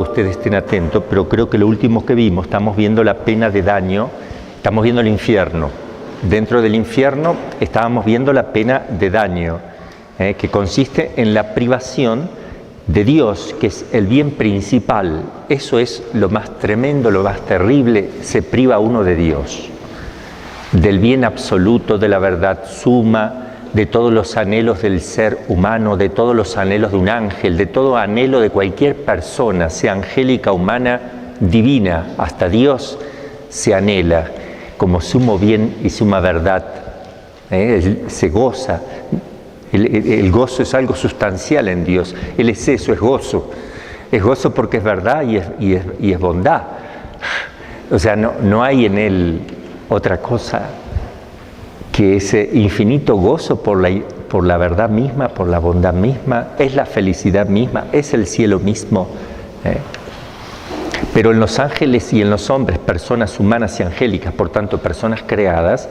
ustedes estén atentos, pero creo que lo último que vimos, estamos viendo la pena de daño, estamos viendo el infierno. Dentro del infierno estábamos viendo la pena de daño, que consiste en la privación de Dios, que es el bien principal. Eso es lo más tremendo, lo más terrible, se priva uno de Dios, del bien absoluto, de la verdad suma, de todos los anhelos del ser humano, de todos los anhelos de un ángel, de todo anhelo de cualquier persona, sea angélica, humana, divina, hasta Dios se anhela como sumo bien y suma verdad. Se goza. El gozo es algo sustancial en Dios. Él es eso, es gozo. Es gozo porque es verdad y es bondad. O sea, no hay en Él otra cosa que ese infinito gozo por la verdad misma, por la bondad misma, es la felicidad misma, es el cielo mismo. Pero en los ángeles y en los hombres, personas humanas y angélicas, por tanto personas creadas,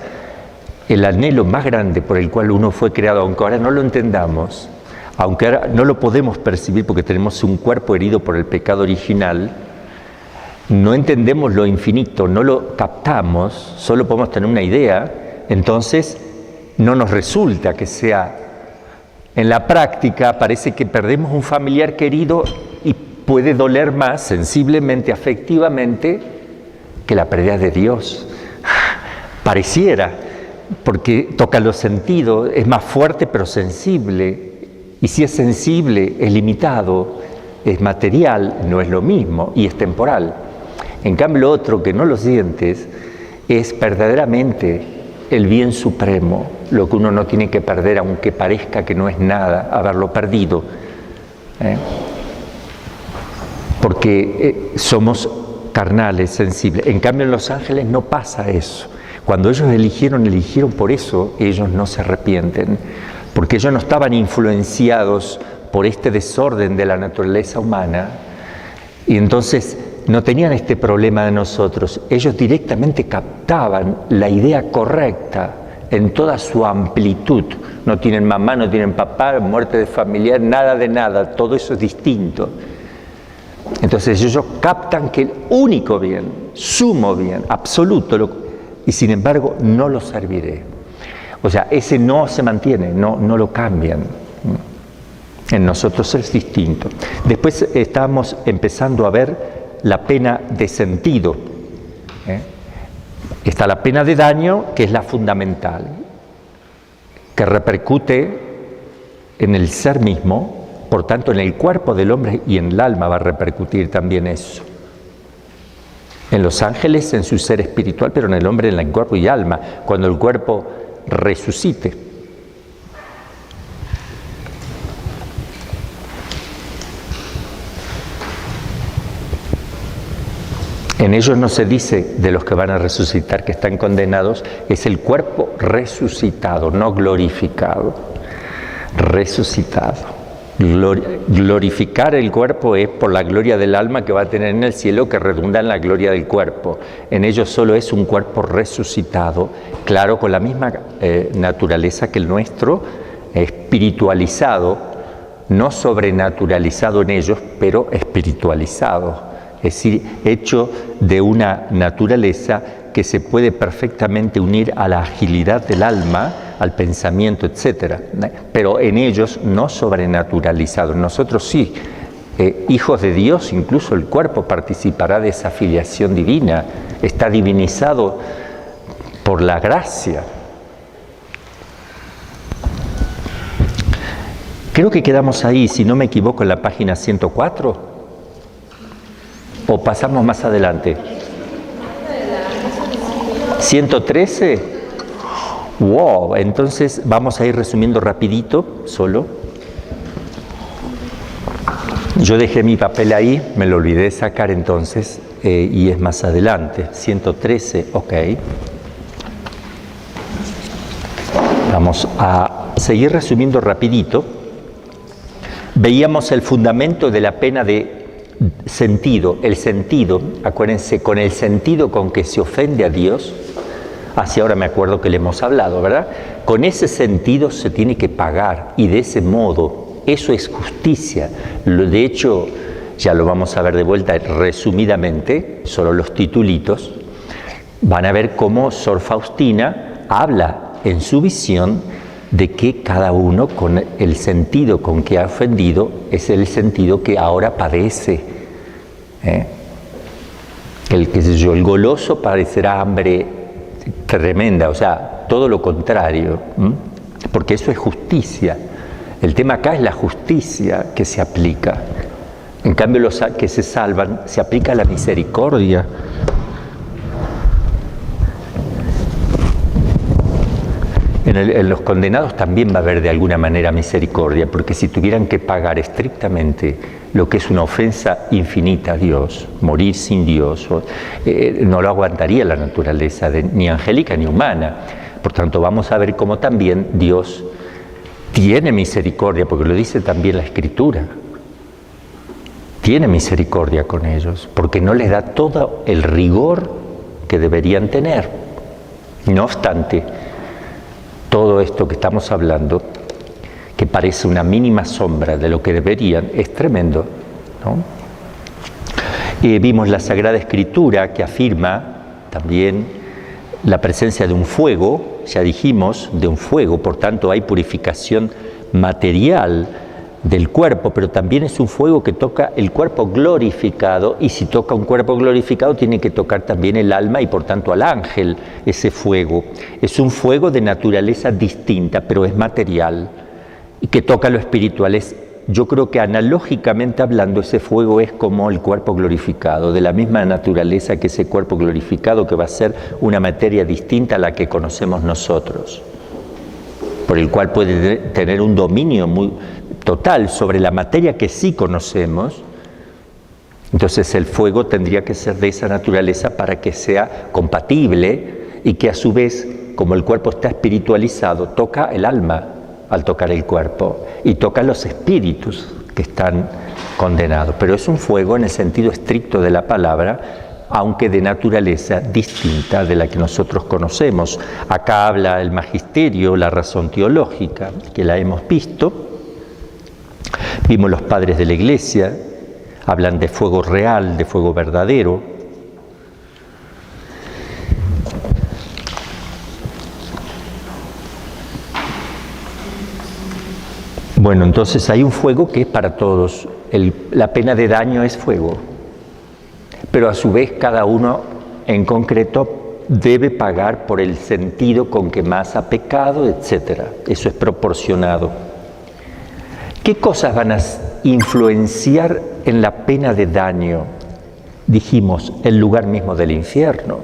el anhelo más grande por el cual uno fue creado, aunque ahora no lo entendamos, aunque ahora no lo podemos percibir porque tenemos un cuerpo herido por el pecado original, no entendemos lo infinito, no lo captamos, solo podemos tener una idea. Entonces, no nos resulta que sea. En la práctica parece que perdemos un familiar querido y puede doler más sensiblemente, afectivamente, que la pérdida de Dios. Pareciera, porque toca los sentidos, es más fuerte pero sensible. Y si es sensible, es limitado, es material, no es lo mismo y es temporal. En cambio, lo otro que no lo sientes es verdaderamente el bien supremo, lo que uno no tiene que perder, aunque parezca que no es nada, haberlo perdido. Porque somos carnales, sensibles. En cambio, en los ángeles no pasa eso. Cuando ellos eligieron por eso, ellos no se arrepienten, porque ellos no estaban influenciados por este desorden de la naturaleza humana, y entonces no tenían este problema de nosotros. Ellos directamente captaban la idea correcta en toda su amplitud. No tienen mamá, no tienen papá, muerte de familiar, nada de nada. Todo eso es distinto. Entonces ellos captan que el único bien, sumo bien, absoluto, y sin embargo no lo serviré. O sea, ese no se mantiene, no lo cambian. En nosotros es distinto. Después estamos empezando a ver la pena de sentido. Está la pena de daño, que es la fundamental, que repercute en el ser mismo, por tanto en el cuerpo del hombre y en el alma va a repercutir también eso. En los ángeles, en su ser espiritual, pero en el hombre, en el cuerpo y alma, cuando el cuerpo resucite. En ellos no se dice de los que van a resucitar que están condenados, es el cuerpo resucitado, no glorificado. Resucitado. Glorificar el cuerpo es por la gloria del alma que va a tener en el cielo, que redunda en la gloria del cuerpo. En ellos solo es un cuerpo resucitado, claro, con la misma naturaleza que el nuestro, espiritualizado, no sobrenaturalizado en ellos, pero espiritualizado. Es decir, hecho de una naturaleza que se puede perfectamente unir a la agilidad del alma, al pensamiento, etc. Pero en ellos no sobrenaturalizado. Nosotros sí, hijos de Dios, incluso el cuerpo participará de esa filiación divina, está divinizado por la gracia. Creo que quedamos ahí, si no me equivoco, en la página 104. ¿O pasamos más adelante? 113. Wow, entonces vamos a ir resumiendo rapidito, solo. Yo dejé mi papel ahí, me lo olvidé de sacar entonces, y es más adelante. 113, ok. Vamos a seguir resumiendo rapidito. Veíamos el fundamento de la pena de sentido, el sentido, acuérdense, con el sentido con que se ofende a Dios, hacia ahora me acuerdo que le hemos hablado, ¿verdad? Con ese sentido se tiene que pagar y de ese modo, eso es justicia. De hecho, ya lo vamos a ver de vuelta resumidamente, solo los titulitos, van a ver cómo Sor Faustina habla en su visión de que cada uno con el sentido con que ha ofendido es el sentido que ahora padece. El goloso padecerá hambre tremenda, o sea, todo lo contrario, porque eso es justicia. El tema acá es la justicia que se aplica. En cambio, los que se salvan, se aplica la misericordia. En los condenados también va a haber de alguna manera misericordia, porque si tuvieran que pagar estrictamente lo que es una ofensa infinita a Dios, morir sin Dios, no lo aguantaría la naturaleza ni angélica ni humana. Por tanto, vamos a ver cómo también Dios tiene misericordia, porque lo dice también la Escritura. Tiene misericordia con ellos, porque no les da todo el rigor que deberían tener. No obstante, todo esto que estamos hablando, que parece una mínima sombra de lo que deberían, es tremendo, ¿no? Vimos la Sagrada Escritura que afirma también la presencia de un fuego, ya dijimos, de un fuego, por tanto hay purificación material del cuerpo, pero también es un fuego que toca el cuerpo glorificado, y si toca un cuerpo glorificado tiene que tocar también el alma y por tanto al ángel. Ese fuego es un fuego de naturaleza distinta, pero es material y que toca lo espiritual. Yo creo que analógicamente hablando ese fuego es como el cuerpo glorificado, de la misma naturaleza que ese cuerpo glorificado, que va a ser una materia distinta a la que conocemos nosotros, por el cual puede tener un dominio muy total sobre la materia que sí conocemos. Entonces el fuego tendría que ser de esa naturaleza para que sea compatible y que a su vez, como el cuerpo está espiritualizado, toca el alma al tocar el cuerpo y toca los espíritus que están condenados. Pero es un fuego en el sentido estricto de la palabra, aunque de naturaleza distinta de la que nosotros conocemos. Acá habla el magisterio, la razón teológica, que la hemos visto. Vimos los padres de la Iglesia, hablan de fuego real, de fuego verdadero. Bueno, entonces hay un fuego que es para todos. La pena de daño es fuego, pero a su vez cada uno en concreto debe pagar por el sentido con que más ha pecado, etc. Eso es proporcionado. ¿Qué cosas van a influenciar en la pena de daño? Dijimos, el lugar mismo del infierno.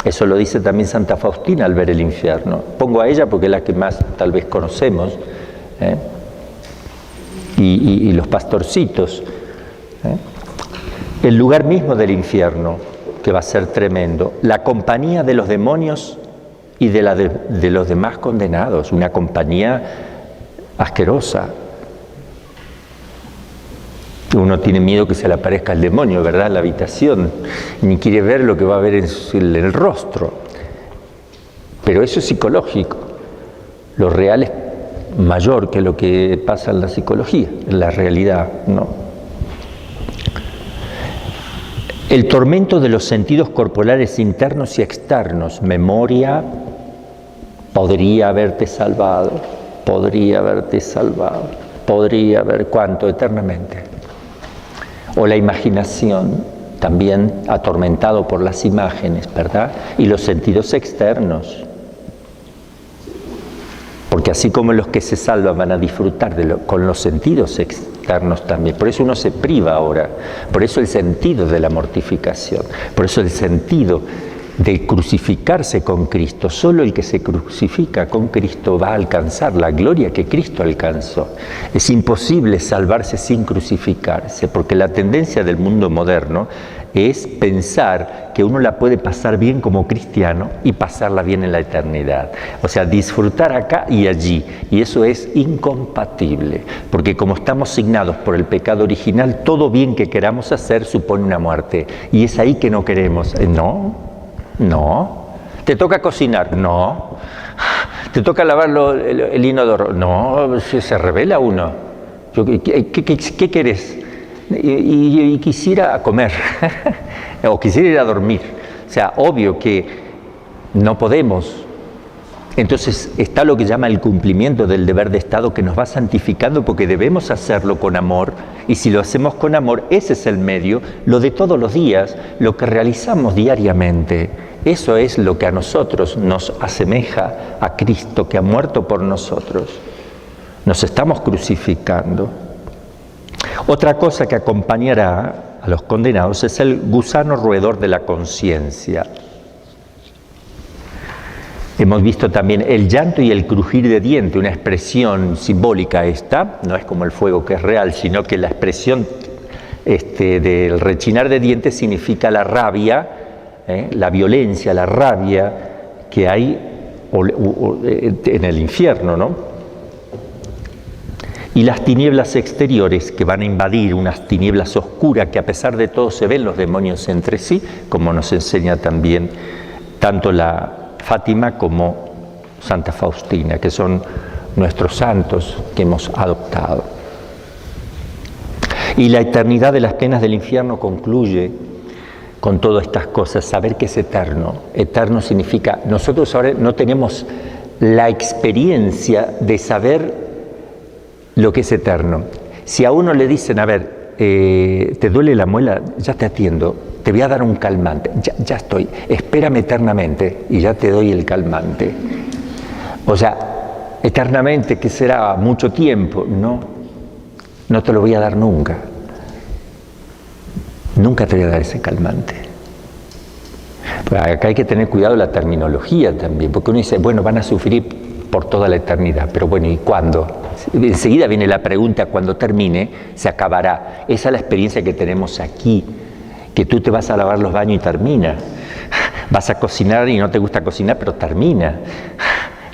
Eso lo dice también Santa Faustina al ver el infierno. Pongo a ella porque es la que más tal vez conocemos, y los pastorcitos. El lugar mismo del infierno, que va a ser tremendo. La compañía de los demonios y de los demás condenados. Una compañía asquerosa. Uno tiene miedo que se le aparezca el demonio, ¿verdad?, en la habitación. Ni quiere ver lo que va a ver en el rostro. Pero eso es psicológico. Lo real es mayor que lo que pasa en la psicología, en la realidad, ¿no? El tormento de los sentidos corporales internos y externos. Memoria, podría haberte salvado, podría haberte salvado, podría haber, ¿cuánto? Eternamente. O la imaginación, también atormentado por las imágenes, ¿verdad? Y los sentidos externos. Porque así como los que se salvan van a disfrutar con los sentidos externos también. Por eso uno se priva ahora. Por eso el sentido de la mortificación. Por eso el sentido de crucificarse con Cristo. Solo el que se crucifica con Cristo va a alcanzar la gloria que Cristo alcanzó. Es imposible salvarse sin crucificarse, porque la tendencia del mundo moderno es pensar que uno la puede pasar bien como cristiano y pasarla bien en la eternidad. O sea, disfrutar acá y allí. Y eso es incompatible, porque como estamos signados por el pecado original, todo bien que queramos hacer supone una muerte. Y es ahí que no queremos. No. ¿Te toca cocinar? No. ¿Te toca lavar el inodoro? No, se revela uno. ¿Qué querés? y quisiera comer, o quisiera ir a dormir. O sea, obvio que no podemos. Entonces está lo que llama el cumplimiento del deber de Estado, que nos va santificando porque debemos hacerlo con amor, y si lo hacemos con amor, ese es el medio, lo de todos los días, lo que realizamos diariamente. Eso es lo que a nosotros nos asemeja a Cristo, que ha muerto por nosotros. Nos estamos crucificando. Otra cosa que acompañará a los condenados es el gusano roedor de la conciencia. Hemos visto también el llanto y el crujir de diente, una expresión simbólica esta, no es como el fuego que es real, sino que la expresión del rechinar de dientes significa la rabia, la violencia, la rabia que hay en el infierno, ¿no? Y las tinieblas exteriores que van a invadir, unas tinieblas oscuras que a pesar de todo se ven los demonios entre sí, como nos enseña también tanto la Fátima como Santa Faustina, que son nuestros santos que hemos adoptado. Y la eternidad de las penas del infierno concluye con todas estas cosas, saber que es eterno. Eterno significa, nosotros ahora no tenemos la experiencia de saber lo que es eterno. Si a uno le dicen, a ver, ¿te duele la muela? Ya te atiendo. Te voy a dar un calmante, ya estoy, espérame eternamente y ya te doy el calmante. O sea, eternamente, ¿qué será? Mucho tiempo. No te lo voy a dar nunca. Nunca te voy a dar ese calmante. Pero acá hay que tener cuidado la terminología también, porque uno dice, bueno, van a sufrir por toda la eternidad, pero bueno, ¿y cuándo? Enseguida viene la pregunta, cuando termine, se acabará. Esa es la experiencia que tenemos aquí. Que tú te vas a lavar los baños y termina. Vas a cocinar y no te gusta cocinar, pero termina.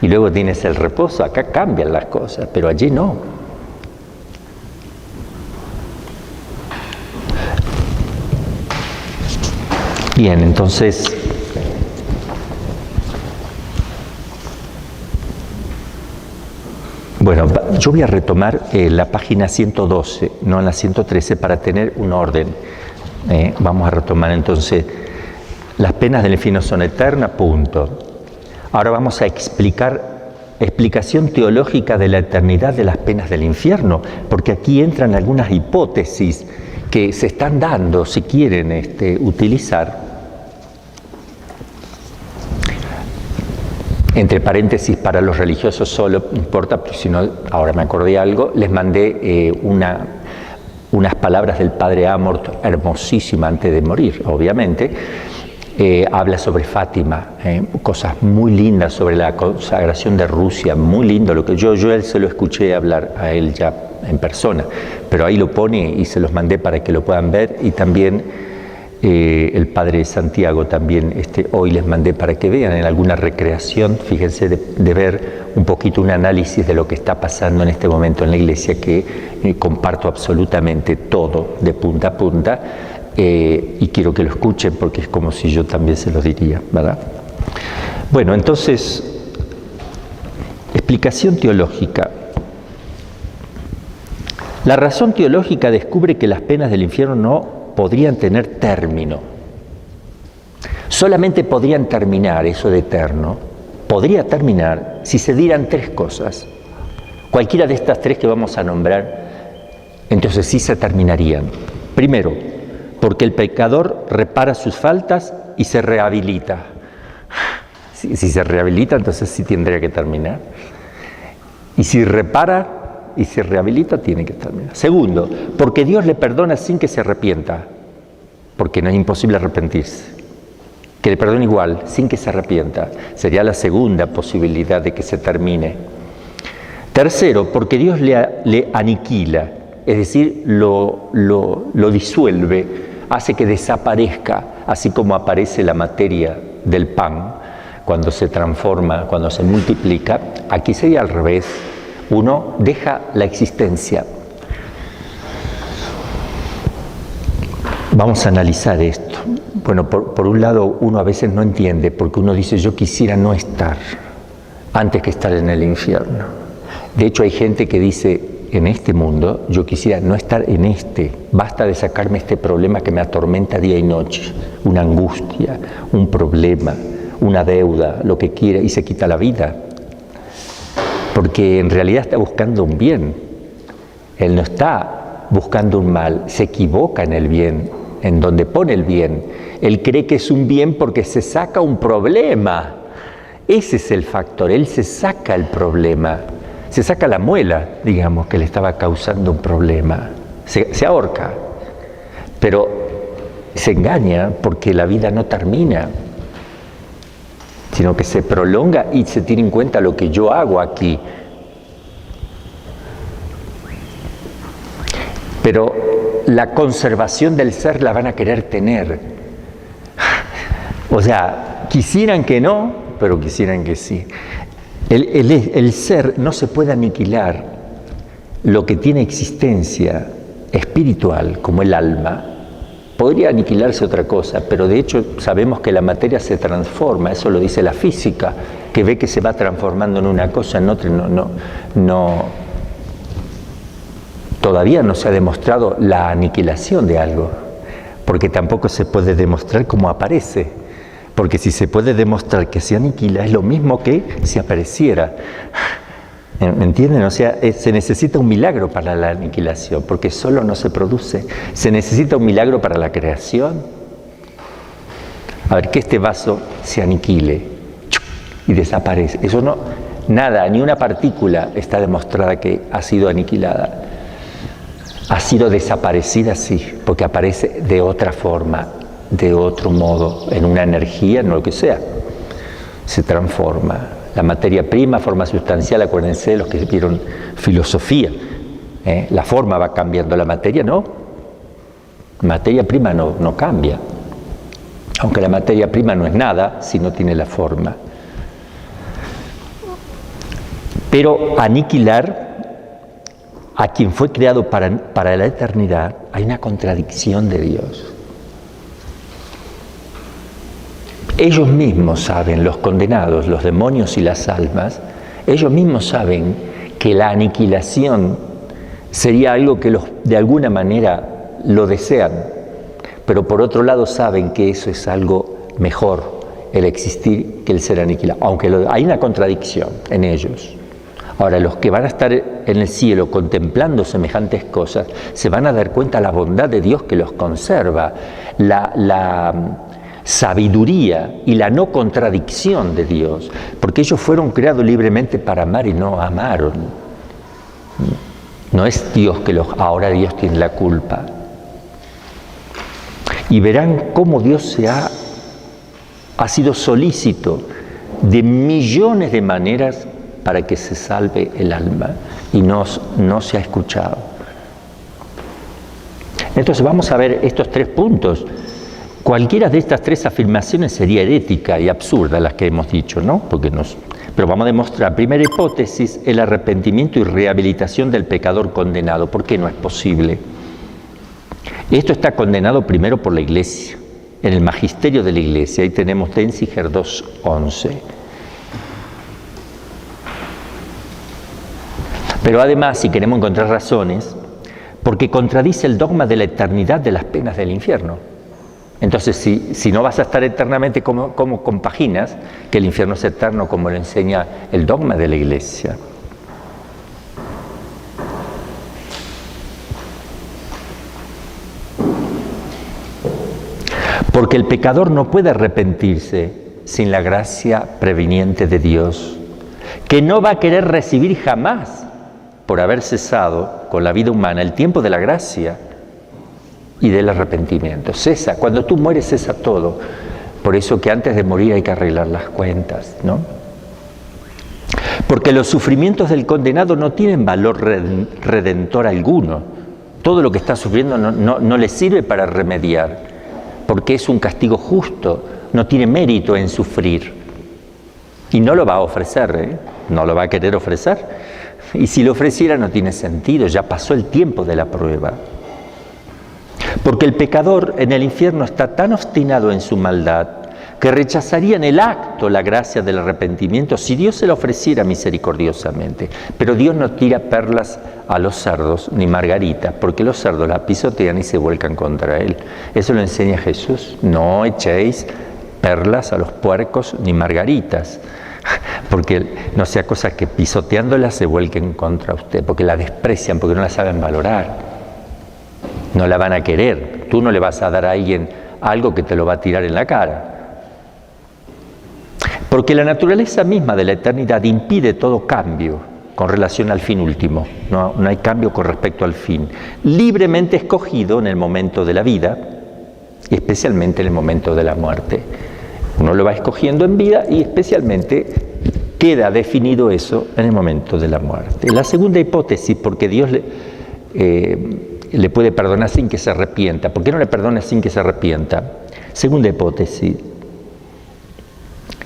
Y luego tienes el reposo. Acá cambian las cosas, pero allí no. Bien, entonces, bueno, yo voy a retomar la página 112, no en la 113, para tener un orden. Vamos a retomar entonces, las penas del infierno son eternas, punto. Ahora vamos a explicación teológica de la eternidad de las penas del infierno, porque aquí entran algunas hipótesis que se están dando, si quieren utilizar. Entre paréntesis, para los religiosos solo, no importa, pero si no, ahora me acordé de algo, les mandé unas palabras del padre Amort, hermosísima antes de morir, obviamente. Habla sobre Fátima, cosas muy lindas sobre la consagración de Rusia, muy lindo. Lo que yo él se lo escuché hablar a él ya en persona, pero ahí lo pone y se los mandé para que lo puedan ver. Y también el padre Santiago también hoy les mandé para que vean en alguna recreación, fíjense, de ver un poquito un análisis de lo que está pasando en este momento en la iglesia, que comparto absolutamente todo de punta a punta, y quiero que lo escuchen porque es como si yo también se lo diría, ¿verdad? Bueno, entonces, explicación teológica. La razón teológica descubre que las penas del infierno no podrían tener término. Solamente podrían terminar, eso de eterno, podría terminar si se dieran tres cosas. Cualquiera de estas tres que vamos a nombrar, entonces sí se terminarían. Primero, porque el pecador repara sus faltas y se rehabilita. Si se rehabilita, entonces sí tendría que terminar. Y si repara y se rehabilita, tiene que terminar. Segundo, porque Dios le perdona sin que se arrepienta, porque no es imposible arrepentirse. Que le perdone igual, sin que se arrepienta. Sería la segunda posibilidad de que se termine. Tercero, porque Dios le aniquila, es decir, lo disuelve, hace que desaparezca, así como aparece la materia del pan cuando se transforma, cuando se multiplica. Aquí sería al revés. Uno deja la existencia. Vamos a analizar esto. Bueno, por un lado, uno a veces no entiende, porque uno dice, yo quisiera no estar antes que estar en el infierno. De hecho, hay gente que dice, en este mundo, yo quisiera no estar en este. Basta de sacarme este problema que me atormenta día y noche, una angustia, un problema, una deuda, lo que quiera, y se quita la vida. Porque en realidad está buscando un bien. Él no está buscando un mal, se equivoca en el bien, en donde pone el bien. Él cree que es un bien porque se saca un problema. Ese es el factor, él se saca el problema. Se saca la muela, digamos, que le estaba causando un problema. Se ahorca. Pero se engaña porque la vida no termina, sino que se prolonga y se tiene en cuenta lo que yo hago aquí. Pero la conservación del ser la van a querer tener. O sea, quisieran que no, pero quisieran que sí. El ser no se puede aniquilar. Lo que tiene existencia espiritual, como el alma, podría aniquilarse otra cosa, pero de hecho sabemos que la materia se transforma, eso lo dice la física, que ve que se va transformando en una cosa, en otra. Todavía no se ha demostrado la aniquilación de algo, porque tampoco se puede demostrar cómo aparece. Porque si se puede demostrar que se aniquila, es lo mismo que si apareciera. ¿Me entienden? O sea, se necesita un milagro para la aniquilación, porque solo no se produce. Se necesita un milagro para la creación. A ver, que este vaso se aniquile y desaparece. Eso no, nada, ni una partícula está demostrada que ha sido aniquilada. Ha sido desaparecida, sí, porque aparece de otra forma, de otro modo, en una energía, en lo que sea, se transforma. La materia prima, forma sustancial, acuérdense los que vieron filosofía, la forma va cambiando, la materia no. Materia prima no cambia, aunque la materia prima no es nada si no tiene la forma. Pero aniquilar a quien fue creado para la eternidad, hay una contradicción de Dios. Ellos mismos saben, los condenados, los demonios y las almas, ellos mismos saben que la aniquilación sería algo que de alguna manera lo desean, pero por otro lado saben que eso es algo mejor, el existir, que el ser aniquilado, aunque hay una contradicción en ellos. Ahora, los que van a estar en el cielo contemplando semejantes cosas, se van a dar cuenta de la bondad de Dios que los conserva, la sabiduría y la no contradicción de Dios, porque ellos fueron creados libremente para amar y no amaron. No es Dios ahora Dios tiene la culpa. Y verán cómo Dios ha sido solícito de millones de maneras para que se salve el alma y no se ha escuchado. Entonces vamos a ver estos 3 puntos. Cualquiera de estas 3 afirmaciones sería herética y absurda, las que hemos dicho, ¿no? Pero vamos a demostrar. Primera hipótesis, el arrepentimiento y rehabilitación del pecador condenado. ¿Por qué no es posible? Esto está condenado primero por la Iglesia, en el magisterio de la Iglesia. Ahí tenemos Denzinger 2:11. Pero además, si queremos encontrar razones, porque contradice el dogma de la eternidad de las penas del infierno. Entonces, si no vas a estar eternamente, ¿cómo compaginas que el infierno es eterno como lo enseña el dogma de la Iglesia? Porque el pecador no puede arrepentirse sin la gracia preveniente de Dios, que no va a querer recibir jamás, por haber cesado con la vida humana, el tiempo de la gracia y del arrepentimiento. Cesa, cuando tú mueres cesa todo. Por eso que antes de morir hay que arreglar las cuentas, ¿no? Porque los sufrimientos del condenado no tienen valor redentor alguno. Todo lo que está sufriendo no le sirve para remediar, porque es un castigo justo, no tiene mérito en sufrir. Y no lo va a ofrecer, no lo va a querer ofrecer. Y si lo ofreciera no tiene sentido, ya pasó el tiempo de la prueba. Porque el pecador en el infierno está tan obstinado en su maldad, que rechazarían el acto, la gracia del arrepentimiento, si Dios se la ofreciera misericordiosamente. Pero Dios no tira perlas a los cerdos ni margaritas, porque los cerdos la pisotean y se vuelcan contra Él. Eso lo enseña Jesús. No echéis perlas a los puercos ni margaritas, porque no sea cosa que pisoteándolas se vuelquen contra usted, porque la desprecian, porque no la saben valorar. No la van a querer. Tú no le vas a dar a alguien algo que te lo va a tirar en la cara. Porque la naturaleza misma de la eternidad impide todo cambio con relación al fin último. No hay cambio con respecto al fin. Libremente escogido en el momento de la vida y especialmente en el momento de la muerte. Uno lo va escogiendo en vida y especialmente queda definido eso en el momento de la muerte. La segunda hipótesis, porque Dios le puede perdonar sin que se arrepienta. ¿Por qué no le perdona sin que se arrepienta? Segunda hipótesis.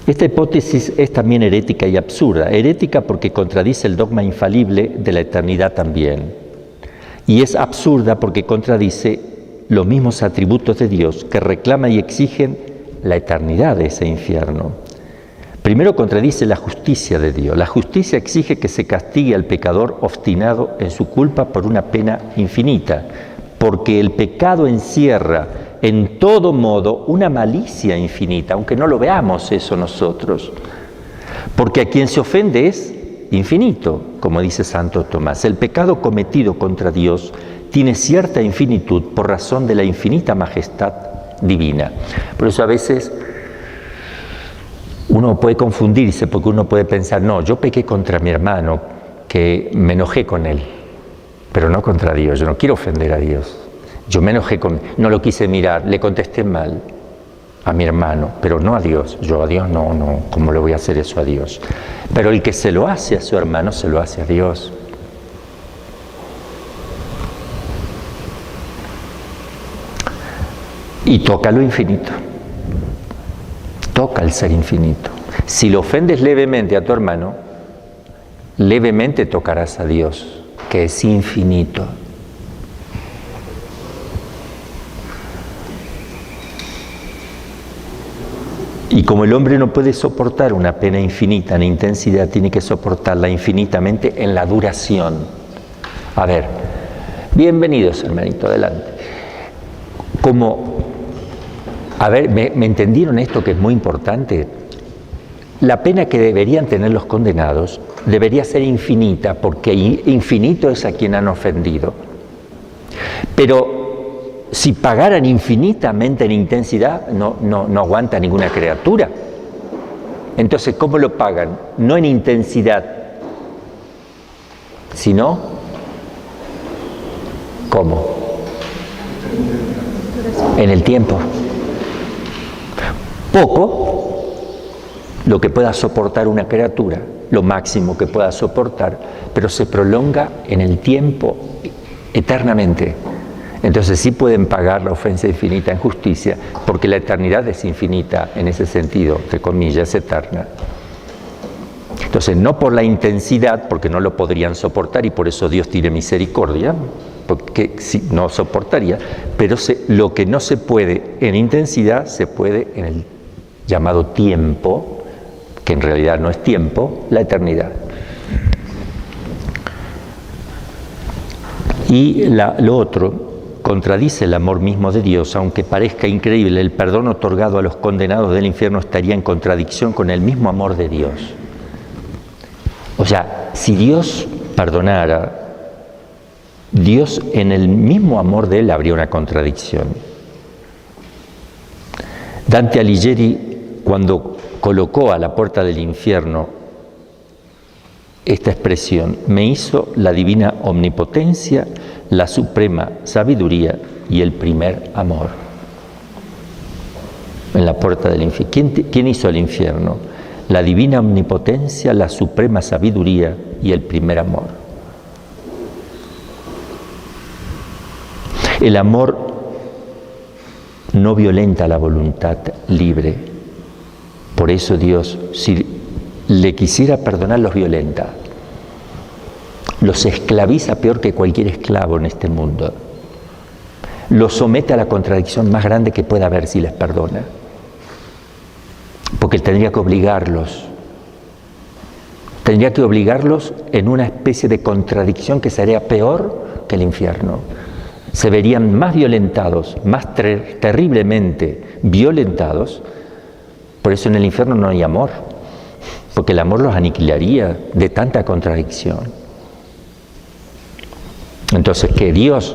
Esta hipótesis es también herética y absurda. Herética porque contradice el dogma infalible de la eternidad también. Y es absurda porque contradice los mismos atributos de Dios que reclaman y exigen la eternidad de ese infierno. Primero contradice la justicia de Dios. La justicia exige que se castigue al pecador obstinado en su culpa por una pena infinita, porque el pecado encierra en todo modo una malicia infinita, aunque no lo veamos eso nosotros. Porque a quien se ofende es infinito, como dice Santo Tomás. El pecado cometido contra Dios tiene cierta infinitud por razón de la infinita majestad divina. Por eso a veces uno puede confundirse, porque uno puede pensar, no, yo pequé contra mi hermano, que me enojé con él, pero no contra Dios, yo no quiero ofender a Dios. Yo me enojé no lo quise mirar, le contesté mal a mi hermano, pero no a Dios. Yo a Dios no, ¿cómo le voy a hacer eso a Dios? Pero el que se lo hace a su hermano, se lo hace a Dios. Y toca lo infinito. Toca el ser infinito. Si lo ofendes levemente a tu hermano, levemente tocarás a Dios, que es infinito. Y como el hombre no puede soportar una pena infinita en intensidad, tiene que soportarla infinitamente en la duración. A ver, bienvenidos, hermanito, adelante. ¿Me entendieron esto que es muy importante? La pena que deberían tener los condenados debería ser infinita, porque infinito es a quien han ofendido. Pero si pagaran infinitamente en intensidad, no aguanta ninguna criatura. Entonces, ¿cómo lo pagan? No en intensidad, sino, ¿cómo? En el tiempo. Poco, lo que pueda soportar una criatura, lo máximo que pueda soportar, pero se prolonga en el tiempo eternamente. Entonces sí pueden pagar la ofensa infinita en justicia, porque la eternidad es infinita en ese sentido, entre comillas, es eterna. Entonces no por la intensidad, porque no lo podrían soportar y por eso Dios tiene misericordia, porque si no soportaría, pero lo que no se puede en intensidad, se puede en el llamado tiempo, que en realidad no es tiempo, la eternidad. Y lo otro contradice el amor mismo de Dios, aunque parezca increíble, el perdón otorgado a los condenados del infierno estaría en contradicción con el mismo amor de Dios. O sea, si Dios perdonara, Dios en el mismo amor de Él habría una contradicción. Dante Alighieri, cuando colocó a la puerta del infierno esta expresión, me hizo la divina omnipotencia, la suprema sabiduría y el primer amor. En la puerta del infierno. ¿Quién hizo el infierno? La divina omnipotencia, la suprema sabiduría y el primer amor. El amor no violenta la voluntad libre. Por eso Dios, si le quisiera perdonar, los violenta. Los esclaviza peor que cualquier esclavo en este mundo. Los somete a la contradicción más grande que pueda haber si les perdona. porque tendría que obligarlos. Tendría que obligarlos en una especie de contradicción que sería peor que el infierno. Se verían más violentados, más terriblemente violentados. Por eso en el infierno no hay amor, porque el amor los aniquilaría de tanta contradicción. Entonces, que Dios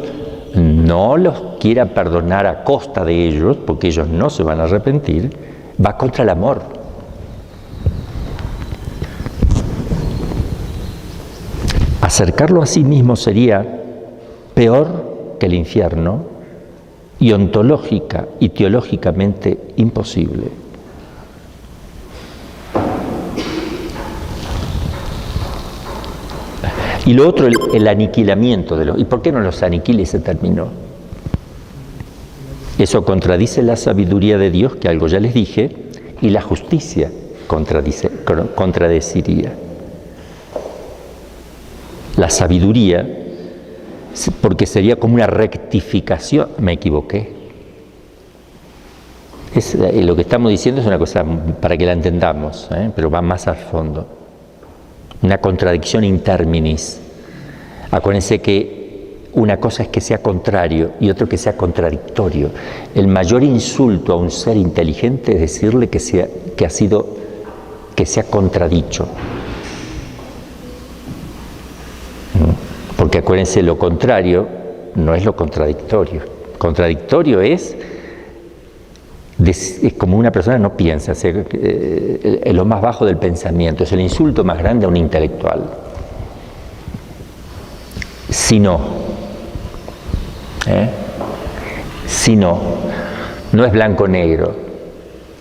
no los quiera perdonar a costa de ellos, porque ellos no se van a arrepentir, va contra el amor. Acercarlo a sí mismo sería peor que el infierno y ontológica y teológicamente imposible. Y lo otro, el aniquilamiento de los... ¿Y por qué no los aniquila ese término? Eso contradice la sabiduría de Dios, que algo ya les dije, y la justicia contradeciría. La sabiduría, porque sería como una rectificación. Me equivoqué. Lo que estamos diciendo es una cosa para que la entendamos, pero va más al fondo. Una contradicción in terminis. Acuérdense que una cosa es que sea contrario y otro que sea contradictorio. El mayor insulto a un ser inteligente es decirle que sea contradicho. Porque acuérdense, lo contrario no es lo contradictorio. Contradictorio es como una persona no piensa, es lo más bajo del pensamiento, es el insulto más grande a un intelectual. Si no, no es blanco-negro,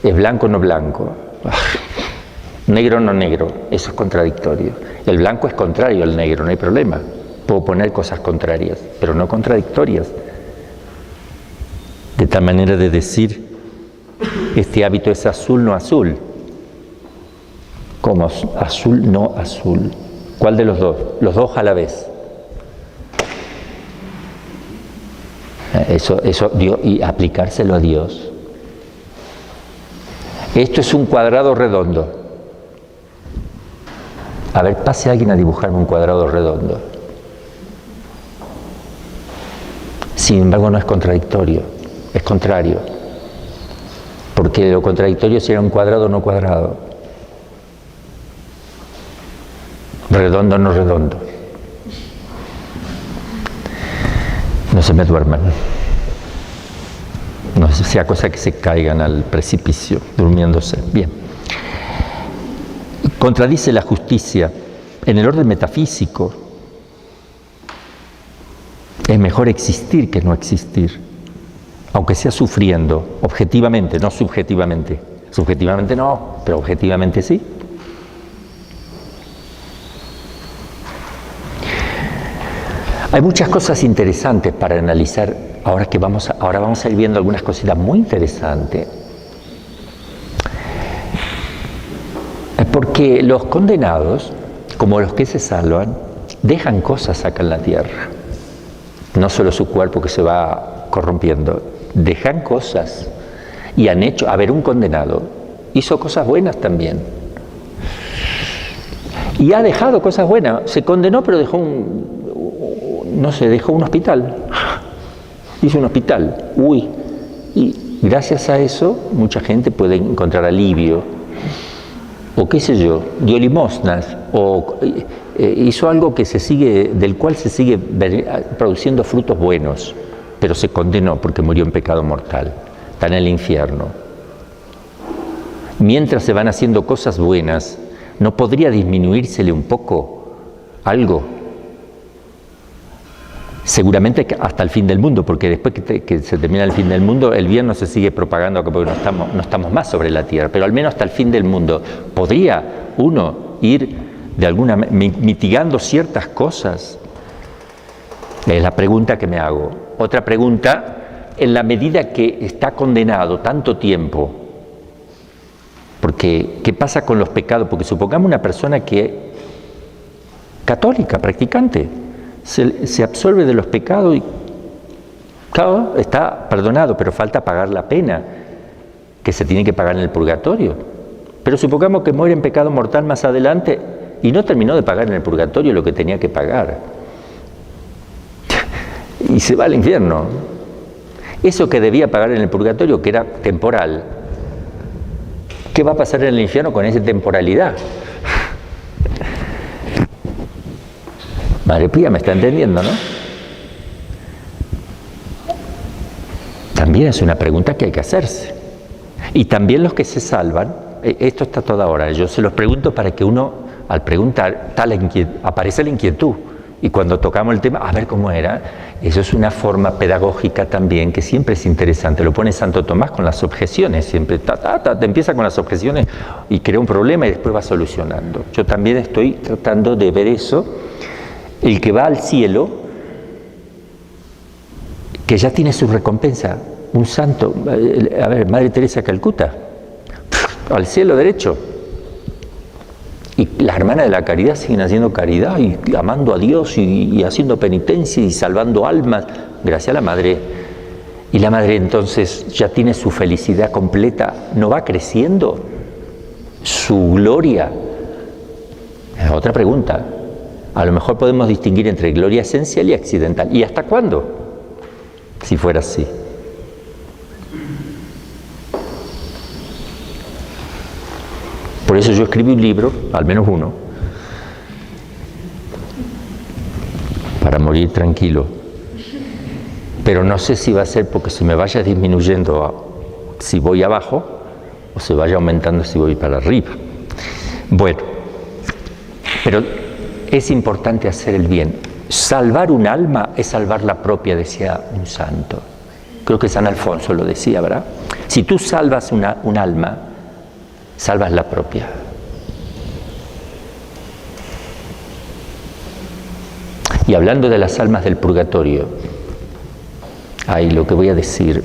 es blanco no blanco, negro no negro, eso es contradictorio. El blanco es contrario al negro, no hay problema. Puedo poner cosas contrarias, pero no contradictorias. De tal manera de decir, este hábito es azul, no azul. ¿Cómo? Azul, no azul. ¿Cuál de los dos? Los dos a la vez. Eso Dios, y aplicárselo a Dios. Esto es un cuadrado redondo. A ver, pase alguien a dibujarme un cuadrado redondo. Sin embargo, no es contradictorio, es contrario. Porque lo contradictorio sería un cuadrado no cuadrado. Redondo no redondo. No se me duerman. No sea cosa que se caigan al precipicio, durmiéndose. Bien. Contradice la justicia en el orden metafísico. Es mejor existir que no existir, aunque sea sufriendo, objetivamente, no subjetivamente. Subjetivamente no, pero objetivamente sí. Hay muchas cosas interesantes para analizar. Ahora vamos a ir viendo algunas cositas muy interesantes. Porque los condenados, como los que se salvan, dejan cosas acá en la tierra. No solo su cuerpo que se va corrompiendo, dejan cosas y han hecho. A ver, un condenado hizo cosas buenas también. Y ha dejado cosas buenas. Se condenó, pero dejó dejó un hospital. Hizo un hospital. Y gracias a eso, mucha gente puede encontrar alivio. O qué sé yo, dio limosnas, o hizo algo del cual se sigue produciendo frutos buenos, pero se condenó porque murió en pecado mortal, está en el infierno. Mientras se van haciendo cosas buenas, ¿no podría disminuírsele un poco algo? Seguramente hasta el fin del mundo, porque después que se termina el fin del mundo, el bien no se sigue propagando porque no estamos más sobre la tierra, pero al menos hasta el fin del mundo. ¿Podría uno ir de alguna mitigando ciertas cosas? Es la pregunta que me hago. Otra pregunta, en la medida que está condenado tanto tiempo, porque ¿qué pasa con los pecados? Porque supongamos una persona que católica, practicante, se absuelve de los pecados y claro, está perdonado, pero falta pagar la pena que se tiene que pagar en el purgatorio. Pero supongamos que muere en pecado mortal más adelante y no terminó de pagar en el purgatorio lo que tenía que pagar. Y se va al infierno. Eso que debía pagar en el purgatorio, que era temporal, ¿qué va a pasar en el infierno con esa temporalidad? Madre Pía, ¿me está entendiendo, no? También es una pregunta que hay que hacerse. Y también los que se salvan, esto está toda hora, yo se los pregunto para que uno, al preguntar, aparece la inquietud. Y cuando tocamos el tema, a ver cómo era, eso es una forma pedagógica también que siempre es interesante. Lo pone Santo Tomás con las objeciones, siempre te empieza con las objeciones y crea un problema y después va solucionando. Yo también estoy tratando de ver eso. El que va al cielo, que ya tiene su recompensa, un santo, a ver, Madre Teresa de Calcuta, al cielo derecho. Y las hermanas de la caridad siguen haciendo caridad y amando a Dios y haciendo penitencia y salvando almas, gracias a la Madre. Y la Madre entonces ya tiene su felicidad completa, ¿no va creciendo su gloria? Es otra pregunta. A lo mejor podemos distinguir entre gloria esencial y accidental. ¿Y hasta cuándo? Si fuera así. Por eso yo escribí un libro, al menos uno, para morir tranquilo. Pero no sé si va a ser porque se me vaya disminuyendo si voy abajo o se vaya aumentando si voy para arriba. Bueno, pero es importante hacer el bien. Salvar un alma es salvar la propia, decía un santo. Creo que San Alfonso lo decía, ¿verdad? Si tú salvas un alma, salvas la propia. Y hablando de las almas del purgatorio, ahí lo que voy a decir,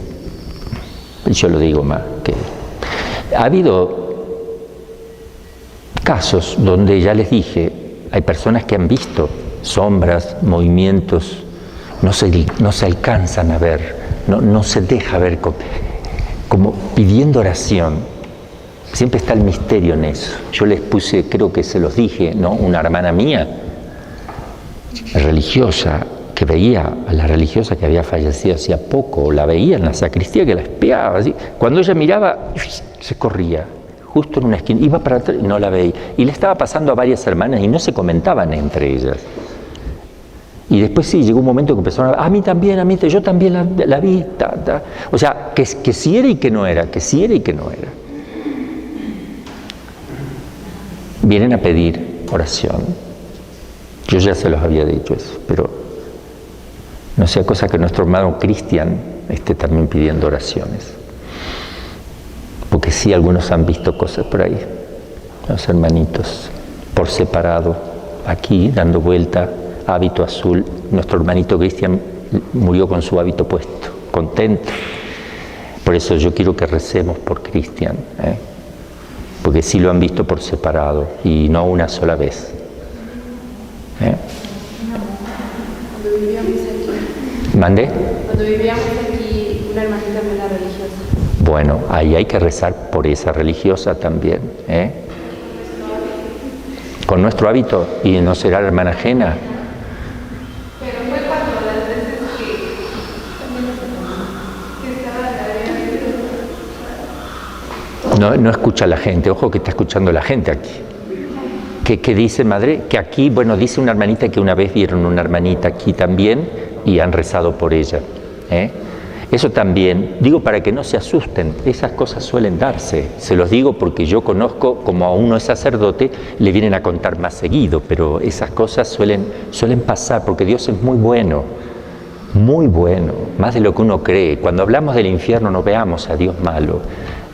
yo lo digo más, que ha habido casos donde ya les dije, hay personas que han visto sombras, movimientos, no se alcanzan a ver, no se deja ver como pidiendo oración. Siempre está el misterio en eso. Yo les puse, creo que se los dije, ¿no? Una hermana mía, religiosa, que veía a la religiosa que había fallecido hacía poco, la veía en la sacristía que la espiaba, así. Cuando ella miraba, se corría, justo en una esquina, iba para atrás y no la veía. Y le estaba pasando a varias hermanas y no se comentaban entre ellas. Y después sí, llegó un momento que empezaron a mí también, yo también la vi, O sea, que sí era y que no era, que sí era y que no era. Vienen a pedir oración. Yo ya se los había dicho eso, pero no sea cosa que nuestro hermano Cristian esté también pidiendo oraciones. Porque sí, algunos han visto cosas por ahí, los hermanitos, por separado, aquí dando vuelta, hábito azul. Nuestro hermanito Cristian murió con su hábito puesto, contento. Por eso yo quiero que recemos por Cristian, porque sí lo han visto por separado y no una sola vez. Cuando vivíamos aquí. ¿Mande? Cuando vivíamos aquí, una hermanita de la religiosa. Bueno, ahí hay que rezar por esa religiosa también, con nuestro hábito, y no será la hermana ajena. Pero fue cuando las veces que estaba No escucha la gente, ojo que está escuchando la gente aquí. ¿Qué dice, madre? Que aquí, bueno, dice una hermanita que una vez vieron una hermanita aquí también y han rezado por ella. Eso también, digo para que no se asusten, esas cosas suelen darse. Se los digo porque yo conozco, como aún no es sacerdote, le vienen a contar más seguido, pero esas cosas suelen pasar porque Dios es muy bueno, más de lo que uno cree. Cuando hablamos del infierno no veamos a Dios malo,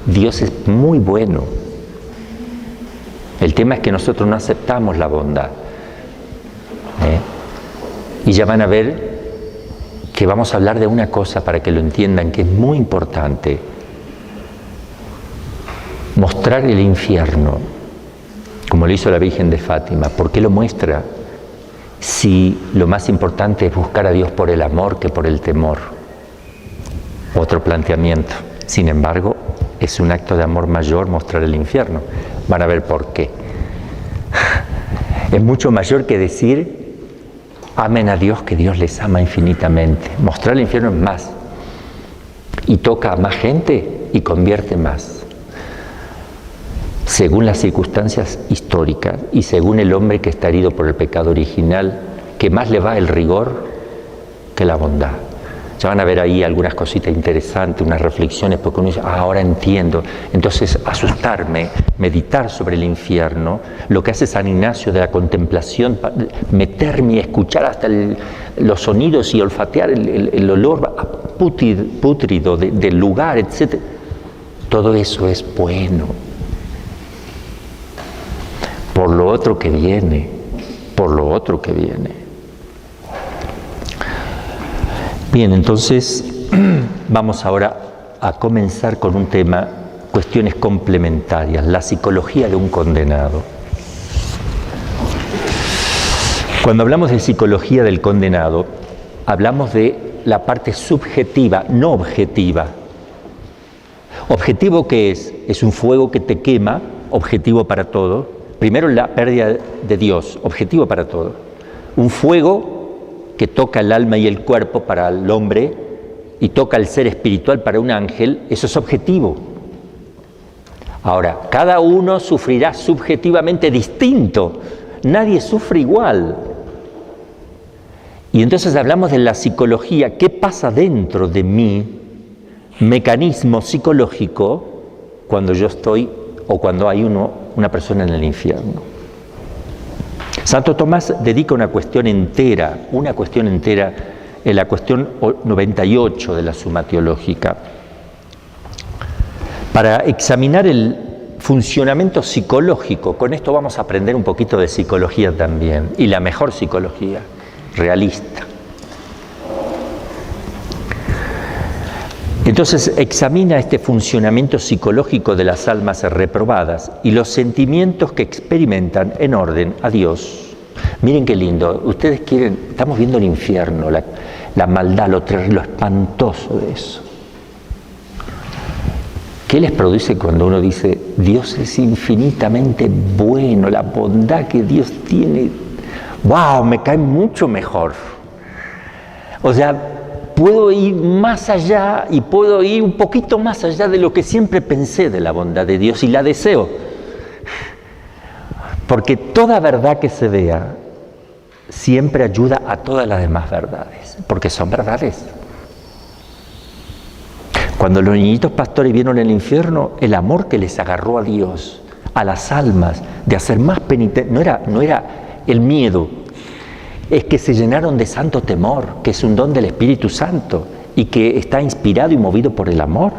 Dios es muy bueno. El tema es que nosotros no aceptamos la bondad. Y ya van a ver que vamos a hablar de una cosa para que lo entiendan, que es muy importante. Mostrar el infierno, como lo hizo la Virgen de Fátima. ¿Por qué lo muestra? Si lo más importante es buscar a Dios por el amor que por el temor. Otro planteamiento. Sin embargo, es un acto de amor mayor mostrar el infierno. Van a ver por qué. Es mucho mayor que decir, amen a Dios, que Dios les ama infinitamente. Mostrar el infierno es más. Y toca a más gente y convierte más. Según las circunstancias históricas y según el hombre que está herido por el pecado original, que más le va el rigor que la bondad. Ya van a ver ahí algunas cositas interesantes, unas reflexiones, porque uno dice, ahora entiendo. Entonces, asustarme, meditar sobre el infierno, lo que hace San Ignacio de la contemplación, meterme y escuchar hasta los sonidos y olfatear el olor pútrido del lugar, etc. Todo eso es bueno. Por lo otro que viene, por lo otro que viene. Bien, entonces vamos ahora a comenzar con un tema, cuestiones complementarias, la psicología de un condenado. Cuando hablamos de psicología del condenado, hablamos de la parte subjetiva, no objetiva. ¿Objetivo qué es? Es un fuego que te quema, objetivo para todo. Primero la pérdida de Dios, objetivo para todo. Un fuego que toca el alma y el cuerpo para el hombre y toca el ser espiritual para un ángel, eso es objetivo. Ahora, cada uno sufrirá subjetivamente distinto, nadie sufre igual. Y entonces hablamos de la psicología, ¿qué pasa dentro de mí? Mecanismo psicológico cuando yo estoy o cuando hay una persona en el infierno. Santo Tomás dedica una cuestión entera, en la cuestión 98 de la Suma Teológica, para examinar el funcionamiento psicológico. Con esto vamos a aprender un poquito de psicología también, y la mejor psicología, realista. Entonces examina este funcionamiento psicológico de las almas reprobadas y los sentimientos que experimentan en orden a Dios. Miren qué lindo, ustedes quieren, estamos viendo el infierno, la maldad, lo espantoso de eso. ¿Qué les produce cuando uno dice, Dios es infinitamente bueno, la bondad que Dios tiene? ¡Wow! Me cae mucho mejor. O sea, puedo ir más allá y puedo ir un poquito más allá de lo que siempre pensé de la bondad de Dios y la deseo. Porque toda verdad que se vea siempre ayuda a todas las demás verdades, porque son verdades. Cuando los niñitos pastores vieron el infierno, el amor que les agarró a Dios, a las almas, de hacer más penitencia, no era el miedo, es que se llenaron de santo temor, que es un don del Espíritu Santo y que está inspirado y movido por el amor.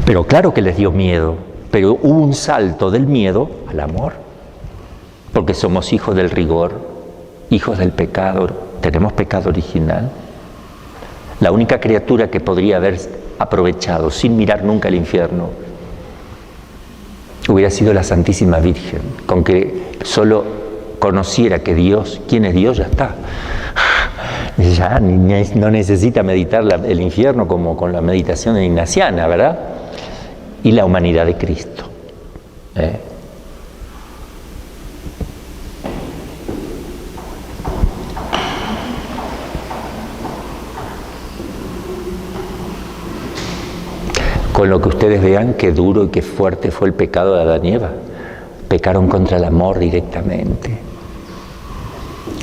Pero claro que les dio miedo, pero hubo un salto del miedo al amor, porque somos hijos del rigor, hijos del pecado, tenemos pecado original. La única criatura que podría haber aprovechado sin mirar nunca el infierno hubiera sido la Santísima Virgen, con que solo conociera que Dios, quién es Dios, ya está. Ya no necesita meditar el infierno como con la meditación ignaciana, ¿verdad? Y la humanidad de Cristo. Con lo que ustedes vean qué duro y qué fuerte fue el pecado de Adán y Eva. Pecaron contra el amor directamente.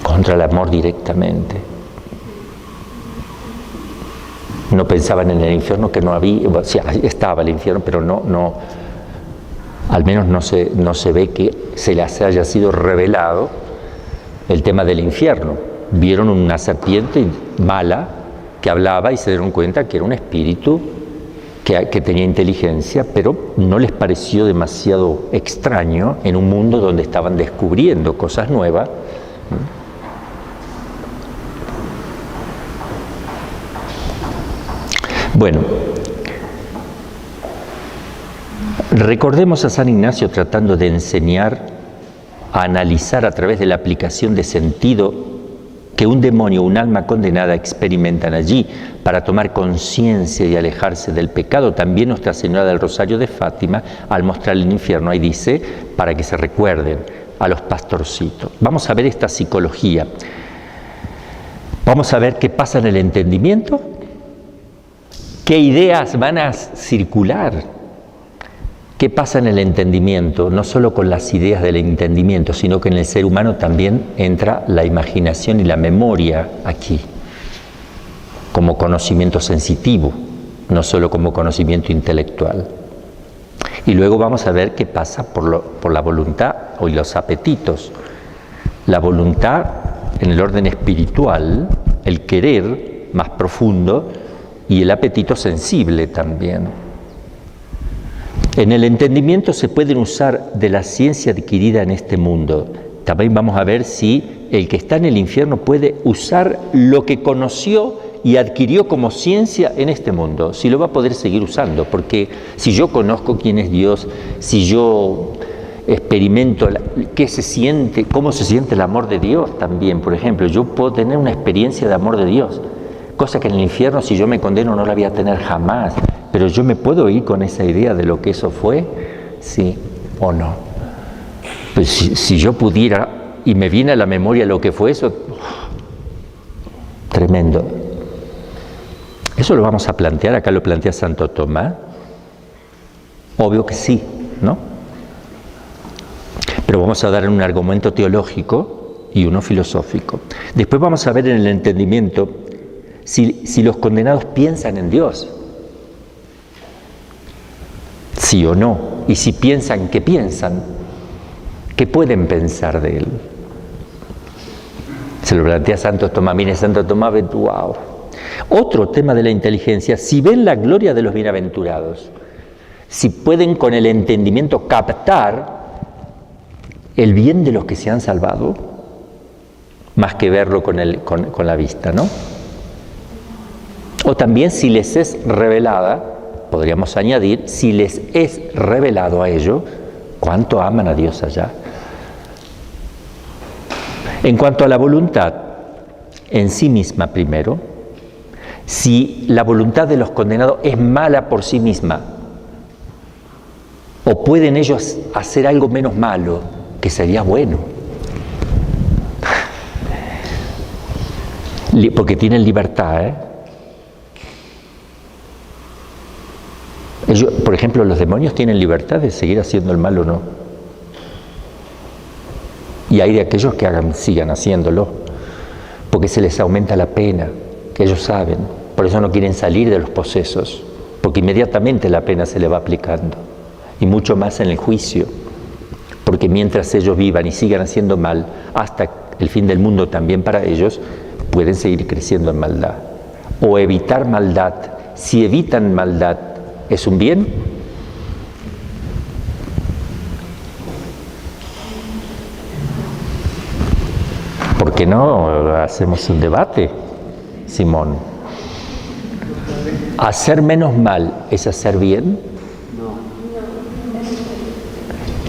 Contra el amor directamente. No pensaban en el infierno, que no había, o sea, estaba el infierno, pero no, al menos no se ve que se les haya sido revelado el tema del infierno. Vieron una serpiente mala que hablaba y se dieron cuenta que era un espíritu que tenía inteligencia, pero no les pareció demasiado extraño en un mundo donde estaban descubriendo cosas nuevas. Bueno, recordemos a San Ignacio tratando de enseñar a analizar a través de la aplicación de sentido que un demonio o un alma condenada experimentan allí para tomar conciencia y alejarse del pecado. También Nuestra Señora del Rosario de Fátima, al mostrar el infierno, ahí dice, para que se recuerden a los pastorcitos. Vamos a ver esta psicología. Vamos a ver qué pasa en el entendimiento, qué ideas van a circular. ¿Qué pasa en el entendimiento? No solo con las ideas del entendimiento, sino que en el ser humano también entra la imaginación y la memoria aquí, como conocimiento sensitivo, no solo como conocimiento intelectual. Y luego vamos a ver qué pasa por la voluntad o los apetitos. La voluntad en el orden espiritual, el querer más profundo y el apetito sensible también. En el entendimiento se pueden usar de la ciencia adquirida en este mundo. También vamos a ver si el que está en el infierno puede usar lo que conoció y adquirió como ciencia en este mundo, si lo va a poder seguir usando, porque si yo conozco quién es Dios, si yo experimento qué se siente, cómo se siente el amor de Dios también, por ejemplo, yo puedo tener una experiencia de amor de Dios, cosa que en el infierno si yo me condeno no la voy a tener jamás. Pero yo me puedo ir con esa idea de lo que eso fue, sí o no. Pues si yo pudiera y me viene a la memoria lo que fue eso, tremendo. Eso lo vamos a plantear, acá lo plantea Santo Tomás. Obvio que sí, ¿no? Pero vamos a dar un argumento teológico y uno filosófico. Después vamos a ver en el entendimiento si los condenados piensan en Dios. Sí o no, y si piensan, ¿qué piensan? ¿Qué pueden pensar de Él? Se lo plantea Santo Tomás. Mire, Santo Tomás, wow. Otro tema de la inteligencia, si ven la gloria de los bienaventurados, si pueden con el entendimiento captar el bien de los que se han salvado, más que verlo con la vista, ¿no? O también si les es revelada, podríamos añadir, si les es revelado a ellos, cuánto aman a Dios allá. En cuanto a la voluntad en sí misma primero, si la voluntad de los condenados es mala por sí misma, o pueden ellos hacer algo menos malo, que sería bueno. Porque tienen libertad, ¿eh? Ellos, por ejemplo, los demonios tienen libertad de seguir haciendo el mal o no. Y hay de aquellos que sigan haciéndolo, porque se les aumenta la pena, que ellos saben. Por eso no quieren salir de los posesos, porque inmediatamente la pena se le va aplicando. Y mucho más en el juicio, porque mientras ellos vivan y sigan haciendo mal, hasta el fin del mundo también para ellos, pueden seguir creciendo en maldad. O evitar maldad. Si evitan maldad, ¿es un bien? ¿Por qué no hacemos un debate, Simón? ¿Hacer menos mal es hacer bien?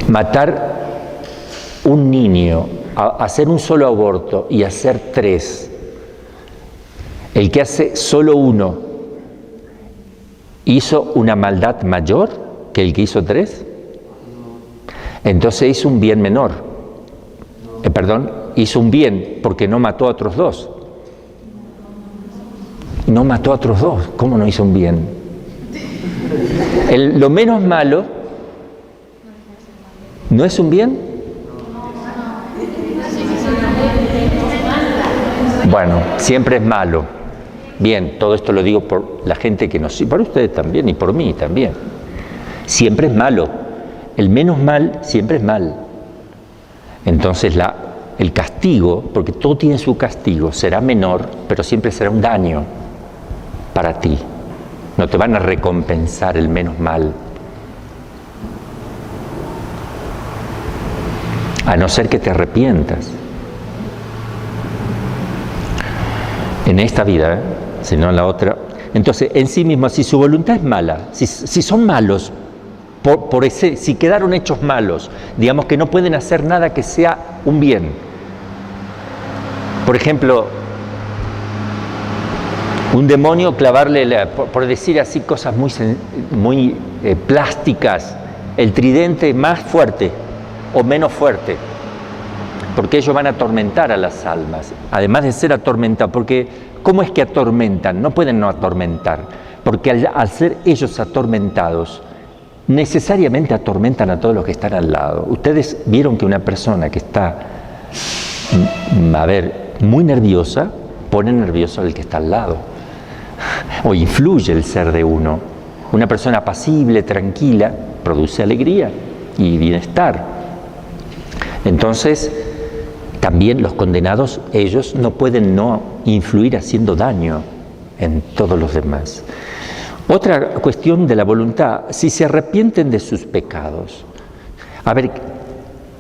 Matar un niño, hacer un solo aborto y hacer 3. El que hace solo uno, ¿hizo una maldad mayor que el que hizo 3? Entonces hizo un bien menor. Hizo un bien porque no mató a otros 2. No mató a otros 2. ¿Cómo no hizo un bien? Lo menos malo no es un bien. Bueno, siempre es malo. Bien, todo esto lo digo por la gente que nos... por ustedes también y por mí también. Siempre es malo. El menos mal siempre es mal. Entonces el castigo, porque todo tiene su castigo, será menor, pero siempre será un daño para ti. No te van a recompensar el menos mal. A no ser que te arrepientas. En esta vida, sino en la otra. Entonces, en sí mismo, si su voluntad es mala, si son malos, si quedaron hechos malos, digamos que no pueden hacer nada que sea un bien, Por ejemplo, un demonio clavarle, por decir así cosas muy plásticas, el tridente más fuerte o menos fuerte, porque ellos van a atormentar a las almas, además de ser atormentados, porque ¿cómo es que atormentan? No pueden no atormentar, porque al ser ellos atormentados, necesariamente atormentan a todos los que están al lado. Ustedes vieron que una persona que está, muy nerviosa, pone nervioso al que está al lado, o influye el ser de uno. Una persona apacible, tranquila, produce alegría y bienestar. Entonces, también los condenados, ellos no pueden no influir haciendo daño en todos los demás. Otra cuestión de la voluntad, si se arrepienten de sus pecados.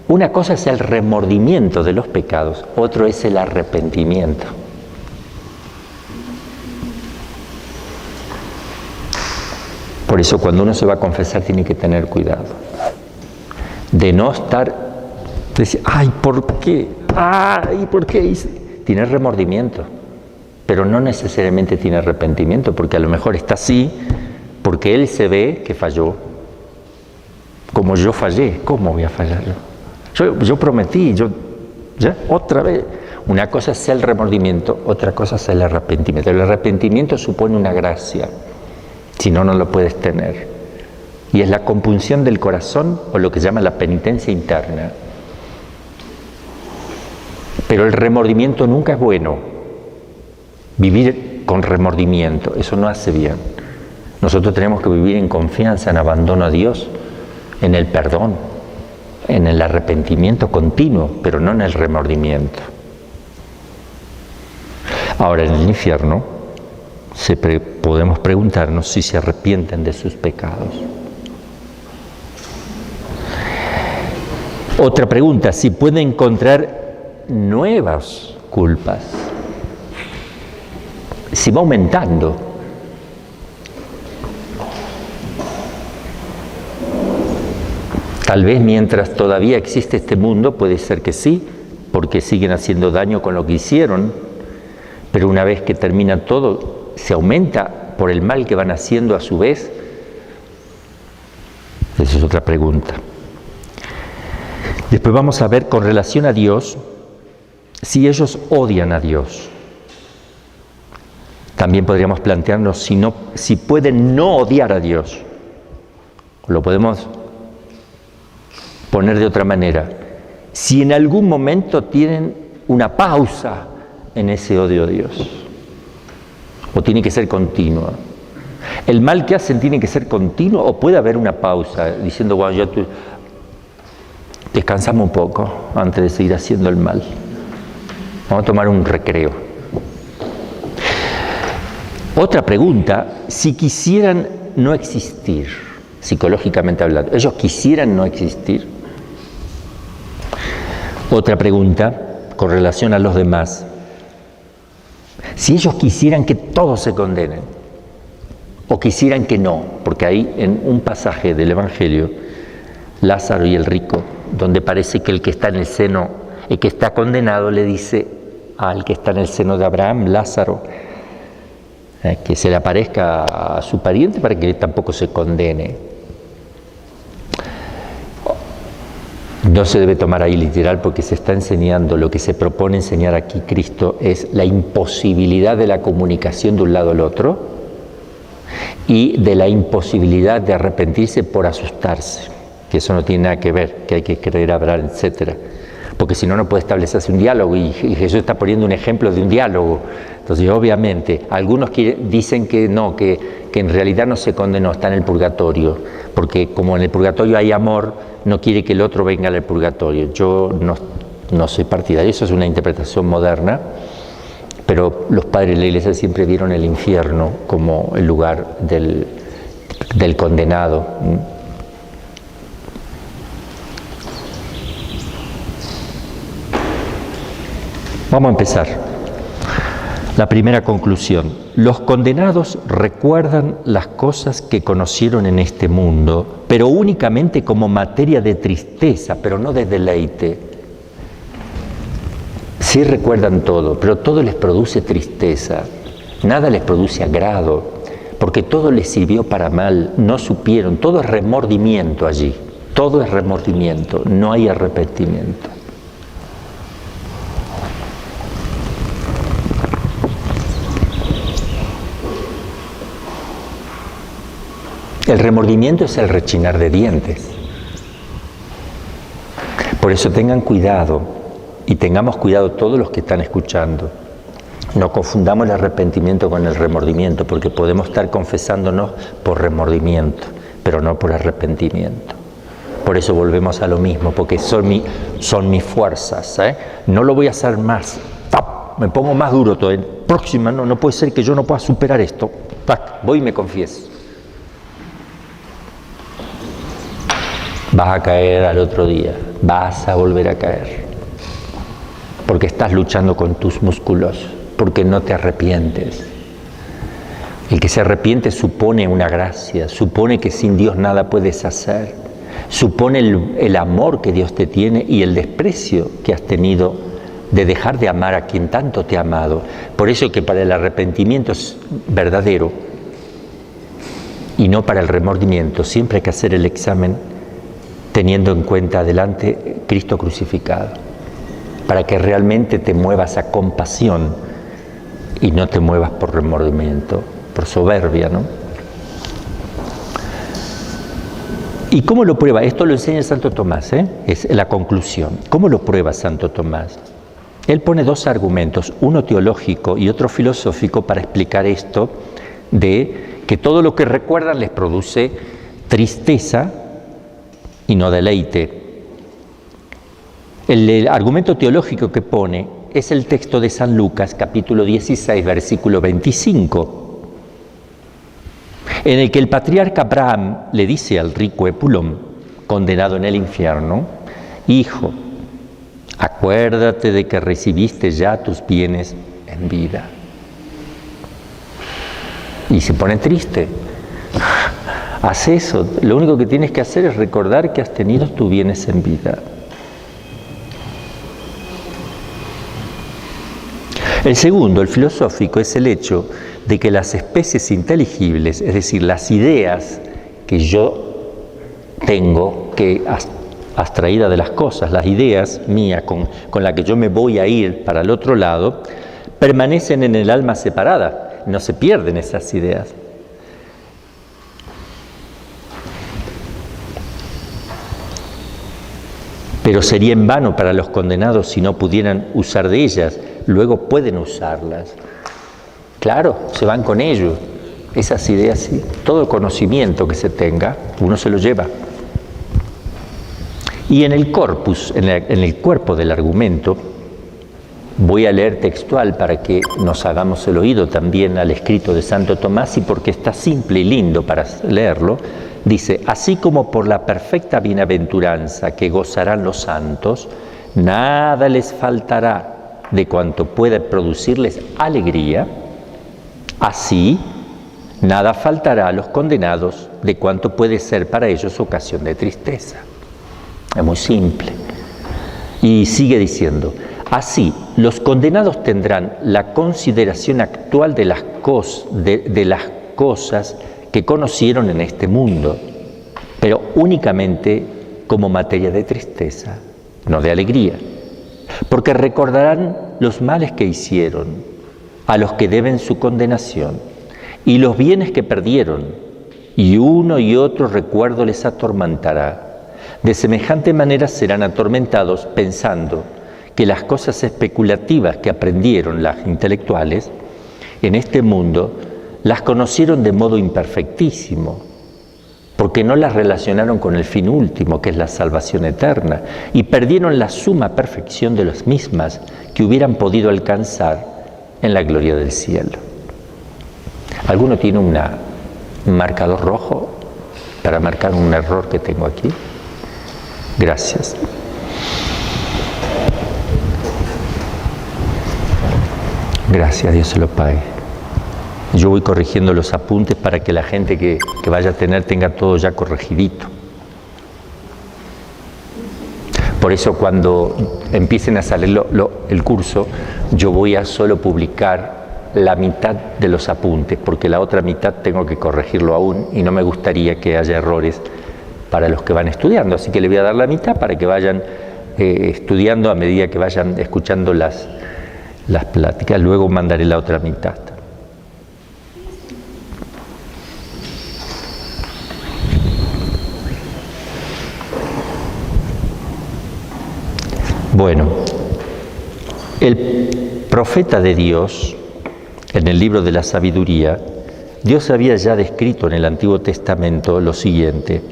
Una cosa es el remordimiento de los pecados, otro es el arrepentimiento. Por eso cuando uno se va a confesar tiene que tener cuidado de no estar, decir, ay, ¿por qué? Ay, ¿por qué hice? Tiene remordimiento, pero no necesariamente tiene arrepentimiento, porque a lo mejor está así porque él se ve que falló, como yo fallé. ¿Cómo voy a fallar yo? Yo prometí, ya otra vez. Una cosa es el remordimiento, otra cosa es el arrepentimiento. El arrepentimiento supone una gracia, si no, no lo puedes tener. Y es la compunción del corazón, o lo que se llama la penitencia interna. Pero el remordimiento nunca es bueno. Vivir con remordimiento, eso no hace bien. Nosotros tenemos que vivir en confianza, en abandono a Dios, en el perdón, en el arrepentimiento continuo, pero no en el remordimiento. Ahora, en el infierno, podemos preguntarnos si se arrepienten de sus pecados. Otra pregunta, si pueden encontrar nuevas culpas. Si va aumentando. Tal vez mientras todavía existe este mundo, puede ser que sí, porque siguen haciendo daño con lo que hicieron, pero una vez que termina todo, se aumenta por el mal que van haciendo a su vez. Esa es otra pregunta. Después vamos a ver con relación a Dios, si ellos odian a Dios. También podríamos plantearnos si pueden no odiar a Dios. Lo podemos poner de otra manera. Si en algún momento tienen una pausa en ese odio a Dios, o tiene que ser continua. El mal que hacen tiene que ser continuo, o puede haber una pausa diciendo, bueno, ya descansamos un poco antes de seguir haciendo el mal. Vamos a tomar un recreo. Otra pregunta, si quisieran no existir, psicológicamente hablando, ¿ellos quisieran no existir? Otra pregunta, con relación a los demás, si ellos quisieran que todos se condenen, o quisieran que no, porque ahí en un pasaje del Evangelio, Lázaro y el rico, donde parece que el que está en el seno, el que está condenado le dice al que está en el seno de Abraham, Lázaro, que se le aparezca a su pariente para que tampoco se condene. No se debe tomar ahí literal porque se está enseñando, lo que se propone enseñar aquí Cristo es la imposibilidad de la comunicación de un lado al otro y de la imposibilidad de arrepentirse por asustarse, que eso no tiene nada que ver, que hay que creer, hablar, etcétera. Porque si no, no puede establecerse un diálogo y Jesús está poniendo un ejemplo de un diálogo. Entonces, obviamente, algunos dicen que no, que en realidad no se condenó, está en el purgatorio, porque como en el purgatorio hay amor, no quiere que el otro venga al purgatorio. Yo no soy partidario, eso es una interpretación moderna, pero los padres de la Iglesia siempre vieron el infierno como el lugar del condenado. Vamos a empezar. La primera conclusión. Los condenados recuerdan las cosas que conocieron en este mundo, pero únicamente como materia de tristeza, pero no de deleite. Sí recuerdan todo, pero todo les produce tristeza, nada les produce agrado, porque todo les sirvió para mal, no supieron, todo es remordimiento allí, todo es remordimiento, no hay arrepentimiento. El remordimiento es el rechinar de dientes. Por eso tengan cuidado y tengamos cuidado todos los que están escuchando. No confundamos el arrepentimiento con el remordimiento, porque podemos estar confesándonos por remordimiento, pero no por arrepentimiento. Por eso volvemos a lo mismo, porque son mis fuerzas, ¿eh? No lo voy a hacer más. ¡Tap! Me pongo más duro todavía. Próxima, no puede ser que yo no pueda superar esto. ¡Tac! Voy y me confieso. Vas a caer al otro día, vas a volver a caer, porque estás luchando con tus músculos, porque no te arrepientes. El que se arrepiente supone una gracia, supone que sin Dios nada puedes hacer, supone el amor que Dios te tiene y el desprecio que has tenido de dejar de amar a quien tanto te ha amado. Por eso que para el arrepentimiento es verdadero y no para el remordimiento, siempre hay que hacer el examen teniendo en cuenta adelante Cristo crucificado, para que realmente te muevas a compasión y no te muevas por remordimiento, por soberbia, ¿no? ¿Y cómo lo prueba? Esto lo enseña Santo Tomás, es la conclusión. ¿Cómo lo prueba Santo Tomás? Él pone dos argumentos, uno teológico y otro filosófico, para explicar esto de que todo lo que recuerdan les produce tristeza y no deleite. El argumento teológico que pone es el texto de San Lucas, capítulo 16, versículo 25, en el que el patriarca Abraham le dice al rico Epulón, condenado en el infierno: hijo, acuérdate de que recibiste ya tus bienes en vida. Y se pone triste. Haz eso, lo único que tienes que hacer es recordar que has tenido tus bienes en vida. El segundo, el filosófico, es el hecho de que las especies inteligibles, es decir, las ideas que yo tengo, que abstraída de las cosas, las ideas mías con las que yo me voy a ir para el otro lado, permanecen en el alma separada, no se pierden esas ideas. Pero sería en vano para los condenados si no pudieran usar de ellas. Luego pueden usarlas. Claro, se van con ellos. Esas ideas, sí. Todo el conocimiento que se tenga, uno se lo lleva. Y en el corpus, en el cuerpo del argumento, voy a leer textual para que nos hagamos el oído también al escrito de Santo Tomás, y porque está simple y lindo para leerlo. Dice: así como por la perfecta bienaventuranza que gozarán los santos, nada les faltará de cuanto pueda producirles alegría, así nada faltará a los condenados de cuanto puede ser para ellos ocasión de tristeza. Es muy simple. Y sigue diciendo: así los condenados tendrán la consideración actual de las cosas que conocieron en este mundo, pero únicamente como materia de tristeza, no de alegría, porque recordarán los males que hicieron, a los que deben su condenación, y los bienes que perdieron, y uno y otro recuerdo les atormentará. De semejante manera serán atormentados pensando que las cosas especulativas que aprendieron las intelectuales en este mundo las conocieron de modo imperfectísimo, porque no las relacionaron con el fin último, que es la salvación eterna, y perdieron la suma perfección de las mismas que hubieran podido alcanzar en la gloria del cielo. ¿Alguno tiene un marcador rojo para marcar un error que tengo aquí? Gracias. Gracias, Dios se lo pague. Yo voy corrigiendo los apuntes para que la gente que vaya a tener tenga todo ya corregidito. Por eso cuando empiecen a salir el curso, yo voy a solo publicar la mitad de los apuntes, porque la otra mitad tengo que corregirlo aún y no me gustaría que haya errores para los que van estudiando. Así que le voy a dar la mitad para que vayan estudiando a medida que vayan escuchando las pláticas. Luego mandaré la otra mitad. Bueno, el profeta de Dios, en el libro de la sabiduría, Dios había ya descrito en el Antiguo Testamento lo siguiente: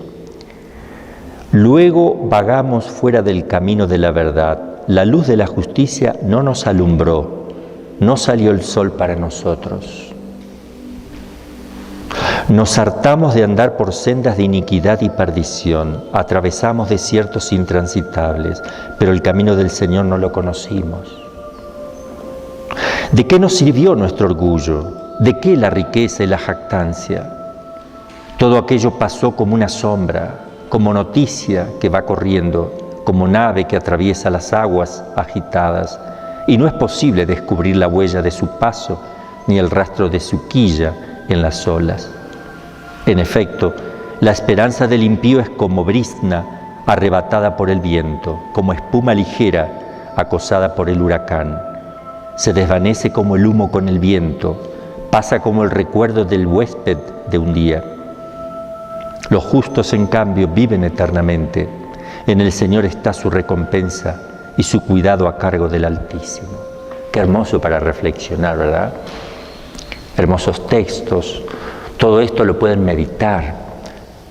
luego vagamos fuera del camino de la verdad, la luz de la justicia no nos alumbró, no salió el sol para nosotros. Nos hartamos de andar por sendas de iniquidad y perdición, atravesamos desiertos intransitables, pero el camino del Señor no lo conocimos. ¿De qué nos sirvió nuestro orgullo? ¿De qué la riqueza y la jactancia? Todo aquello pasó como una sombra, como noticia que va corriendo, como nave que atraviesa las aguas agitadas, y no es posible descubrir la huella de su paso ni el rastro de su quilla en las olas. En efecto, la esperanza del impío es como brizna arrebatada por el viento, como espuma ligera acosada por el huracán. Se desvanece como el humo con el viento, pasa como el recuerdo del huésped de un día. Los justos, en cambio, viven eternamente. En el Señor está su recompensa y su cuidado a cargo del Altísimo. Qué hermoso para reflexionar, ¿verdad? Hermosos textos. Todo esto lo pueden meditar.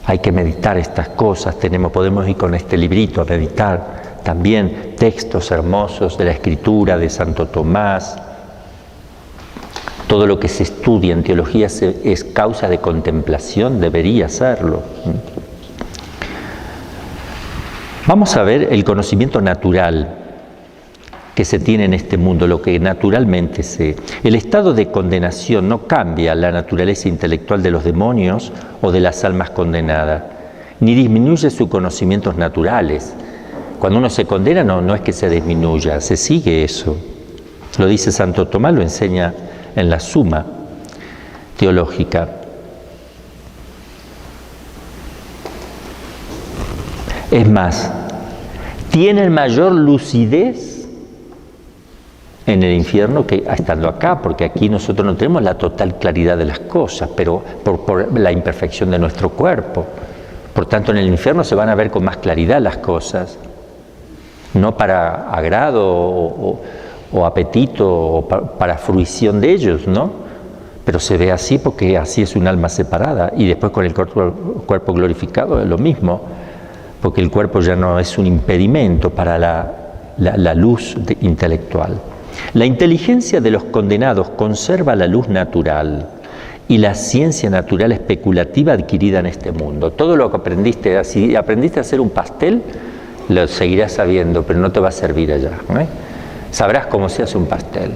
Hay que meditar estas cosas. Podemos ir con este librito a meditar. También textos hermosos de la Escritura, de Santo Tomás. Todo lo que se estudia en teología es causa de contemplación, debería serlo. Vamos a ver el conocimiento natural que se tiene en este mundo, lo que naturalmente se... El estado de condenación no cambia la naturaleza intelectual de los demonios o de las almas condenadas, ni disminuye sus conocimientos naturales. Cuando uno se condena no es que se disminuya, se sigue eso. Lo dice Santo Tomás, lo enseña en la Suma Teológica. Es más, tienen mayor lucidez en el infierno que estando acá, porque aquí nosotros no tenemos la total claridad de las cosas, pero por la imperfección de nuestro cuerpo. Por tanto, en el infierno se van a ver con más claridad las cosas, no para agrado o apetito o para fruición de ellos, ¿no? Pero se ve así porque así es un alma separada, y después con el cuerpo glorificado es lo mismo, porque el cuerpo ya no es un impedimento para la luz intelectual. La inteligencia de los condenados conserva la luz natural y la ciencia natural especulativa adquirida en este mundo. Todo lo que aprendiste, si aprendiste a hacer un pastel, lo seguirás sabiendo, pero no te va a servir allá, ¿no? Sabrás cómo se hace un pastel.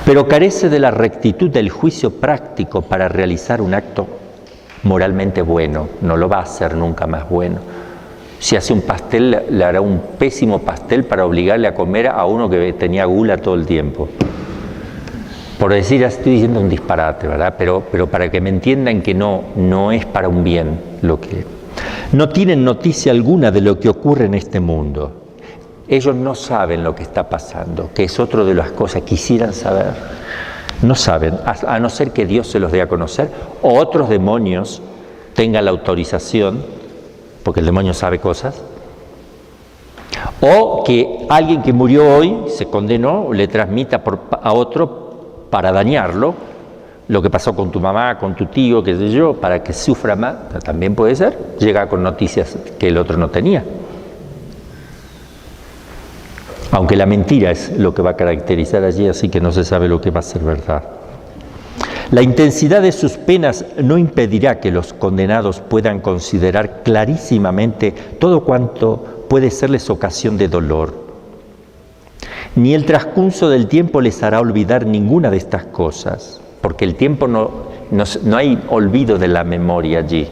Pero carece de la rectitud del juicio práctico para realizar un acto moralmente bueno. No lo va a hacer nunca más bueno. Si hace un pastel, le hará un pésimo pastel para obligarle a comer a uno que tenía gula todo el tiempo. Por decir, estoy diciendo un disparate, ¿verdad? Pero para que me entiendan que no es para un bien lo que... No tienen noticia alguna de lo que ocurre en este mundo. Ellos no saben lo que está pasando, que es otra de las cosas que quisieran saber. No saben, a no ser que Dios se los dé a conocer, o otros demonios tengan la autorización, porque el demonio sabe cosas, o que alguien que murió hoy, se condenó, le transmita a otro para dañarlo, lo que pasó con tu mamá, con tu tío, qué sé yo, para que sufra más, también puede ser, llega con noticias que el otro no tenía. Aunque la mentira es lo que va a caracterizar allí, así que no se sabe lo que va a ser verdad. La intensidad de sus penas no impedirá que los condenados puedan considerar clarísimamente todo cuanto puede serles ocasión de dolor. Ni el transcurso del tiempo les hará olvidar ninguna de estas cosas, porque el tiempo no hay olvido de la memoria allí.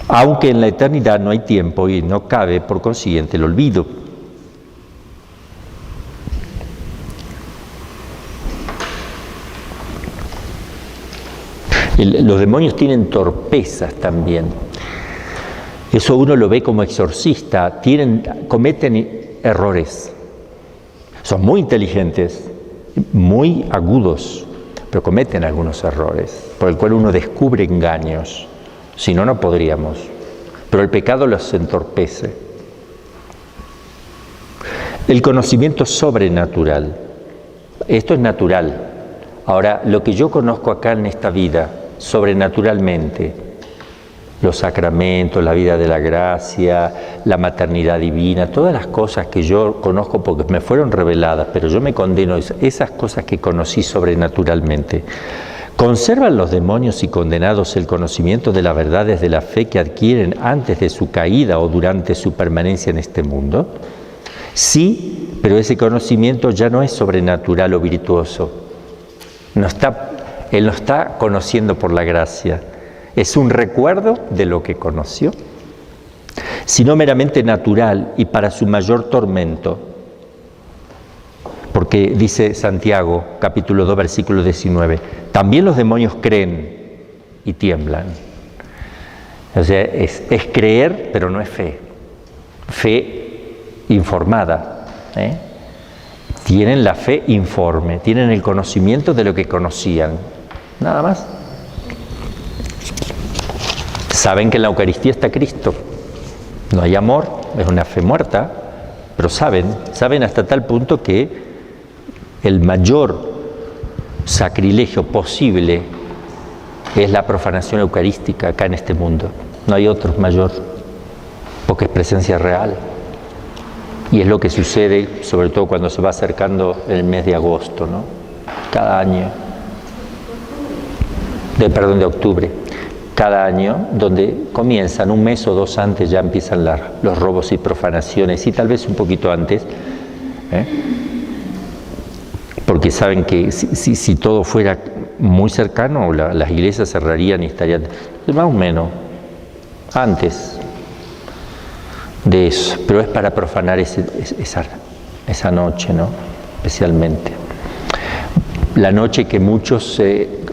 aunque en la eternidad no hay tiempo y no cabe, por consiguiente, el olvido. Los demonios tienen torpezas también. Eso uno lo ve como exorcista. Cometen errores. Son muy inteligentes, muy agudos, pero cometen algunos errores, por el cual uno descubre engaños. Si no, no podríamos. Pero el pecado los entorpece. El conocimiento sobrenatural. Esto es natural. Ahora, lo que yo conozco acá en esta vida, sobrenaturalmente, los sacramentos, la vida de la gracia, la maternidad divina, todas las cosas que yo conozco porque me fueron reveladas, pero yo me condeno a esas cosas que conocí sobrenaturalmente. ¿Conservan los demonios y condenados el conocimiento de las verdades de la fe que adquieren antes de su caída o durante su permanencia en este mundo? Sí, pero ese conocimiento ya no es sobrenatural o virtuoso. Él no está conociendo por la gracia. Es un recuerdo de lo que conoció, sino meramente natural y para su mayor tormento. Porque dice Santiago, capítulo 2, versículo 19, también los demonios creen y tiemblan. O sea, es creer, pero no es fe. Fe informada. Tienen la fe informe, tienen el conocimiento de lo que conocían. Nada más. Saben que en la Eucaristía está Cristo. No hay amor, es una fe muerta, pero saben hasta tal punto que el mayor sacrilegio posible es la profanación eucarística acá en este mundo. No hay otro mayor, porque es presencia real. Y es lo que sucede, sobre todo cuando se va acercando el mes de agosto, ¿no? Cada año. De octubre. Cada año, donde comienzan un mes o dos antes, ya empiezan los robos y profanaciones, y tal vez un poquito antes, porque saben que si todo fuera muy cercano, las iglesias cerrarían y estarían, más o menos, antes de eso, pero es para profanar esa noche, ¿no? Especialmente. La noche que muchos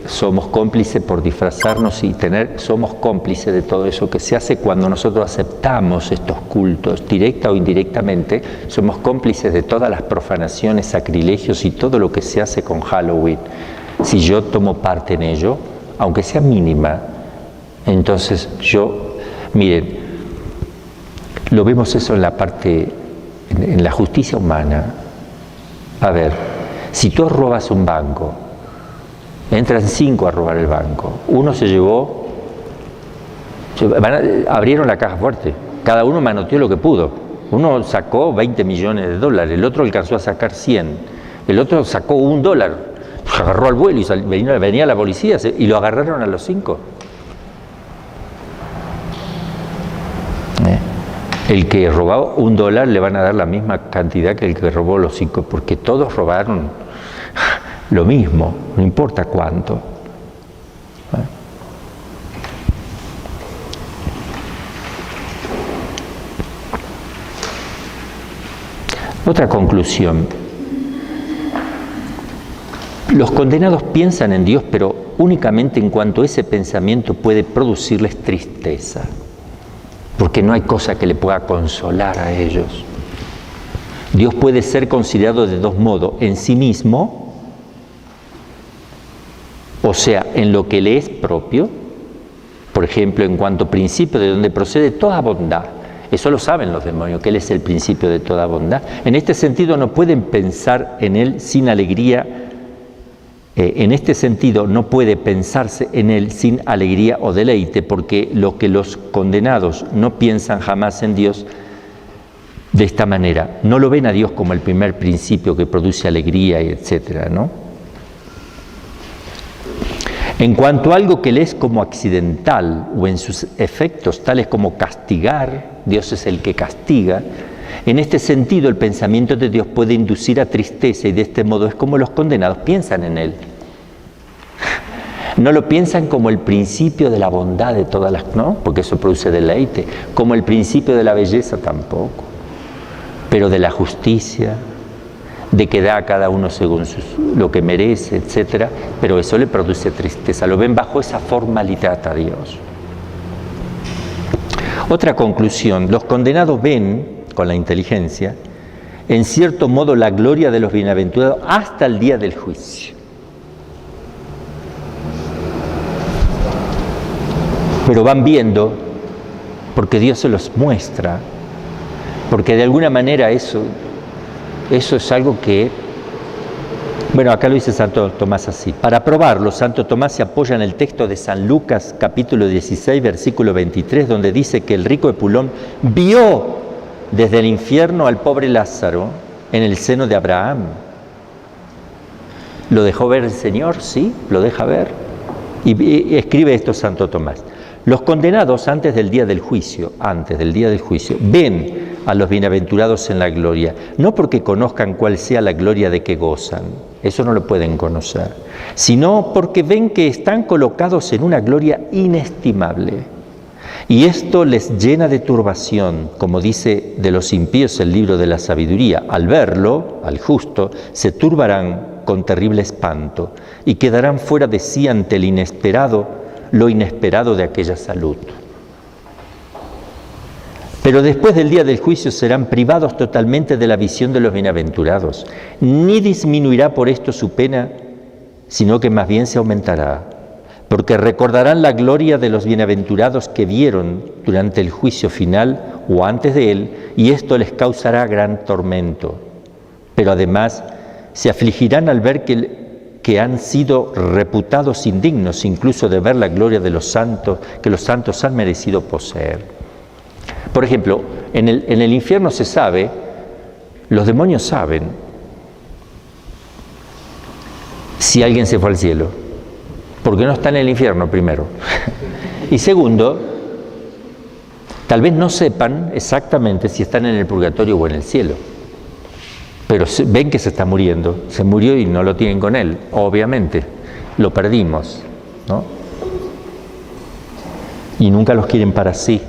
somos cómplices por disfrazarnos y somos cómplices de todo eso que se hace cuando nosotros aceptamos estos cultos, directa o indirectamente, somos cómplices de todas las profanaciones, sacrilegios y todo lo que se hace con Halloween. Si yo tomo parte en ello, aunque sea mínima, entonces miren, lo vemos eso en la parte, en la justicia humana. A ver, si tú robas un banco, entran 5 a robar el banco. Uno se llevó, abrieron la caja fuerte, cada uno manoteó lo que pudo. Uno sacó 20 millones de dólares, el otro alcanzó a sacar 100, el otro sacó $1, agarró al vuelo y venía la policía y lo agarraron a los 5. El que robó $1 le van a dar la misma cantidad que el que robó los 5, porque todos robaron lo mismo, no importa cuánto. Otra conclusión. Los condenados piensan en Dios, pero únicamente en cuanto ese pensamiento puede producirles tristeza, porque no hay cosa que le pueda consolar a ellos. Dios puede ser considerado de dos modos: en sí mismo, o sea, en lo que le es propio, por ejemplo, en cuanto principio de donde procede toda bondad. Eso lo saben los demonios, que Él es el principio de toda bondad. En este sentido no pueden pensar en Él sin alegría. En este sentido no puede pensarse en Él sin alegría o deleite, porque lo que los condenados no piensan jamás en Dios de esta manera. No lo ven a Dios como el primer principio que produce alegría, etcétera, ¿no? En cuanto a algo que le es como accidental o en sus efectos tales como castigar, Dios es el que castiga. En este sentido, el pensamiento de Dios puede inducir a tristeza y de este modo es como los condenados piensan en Él. No lo piensan como el principio de la bondad de todas las, ¿no? Porque eso produce deleite, como el principio de la belleza tampoco, pero de la justicia, de que da a cada uno según lo que merece, etc. Pero eso le produce tristeza, lo ven bajo esa formalidad a Dios. Otra conclusión, los condenados ven, con la inteligencia, en cierto modo la gloria de los bienaventurados hasta el día del juicio. Pero van viendo, porque Dios se los muestra, porque de alguna manera eso es algo que, bueno, acá lo dice Santo Tomás así. Para probarlo, Santo Tomás se apoya en el texto de San Lucas, capítulo 16, versículo 23, donde dice que el rico Epulón vio desde el infierno al pobre Lázaro en el seno de Abraham. ¿Lo dejó ver el Señor? Sí, lo deja ver. Y escribe esto Santo Tomás. Los condenados antes del día del juicio, ven a los bienaventurados en la gloria, no porque conozcan cuál sea la gloria de que gozan, eso no lo pueden conocer, sino porque ven que están colocados en una gloria inestimable. Y esto les llena de turbación, como dice de los impíos el libro de la sabiduría. Al verlo, al justo, se turbarán con terrible espanto y quedarán fuera de sí ante lo inesperado de aquella salud. Pero después del día del juicio serán privados totalmente de la visión de los bienaventurados. Ni disminuirá por esto su pena, sino que más bien se aumentará, porque recordarán la gloria de los bienaventurados que vieron durante el juicio final o antes de él, y esto les causará gran tormento. Pero además se afligirán al ver que han sido reputados indignos incluso de ver la gloria de los santos, que los santos han merecido poseer. Por ejemplo, en el infierno se sabe, los demonios saben si alguien se fue al cielo, porque no está en el infierno primero. Y segundo, tal vez no sepan exactamente si están en el purgatorio o en el cielo, pero ven que se está muriendo, se murió y no lo tienen con él, obviamente, lo perdimos, ¿no? Y nunca los quieren para sí.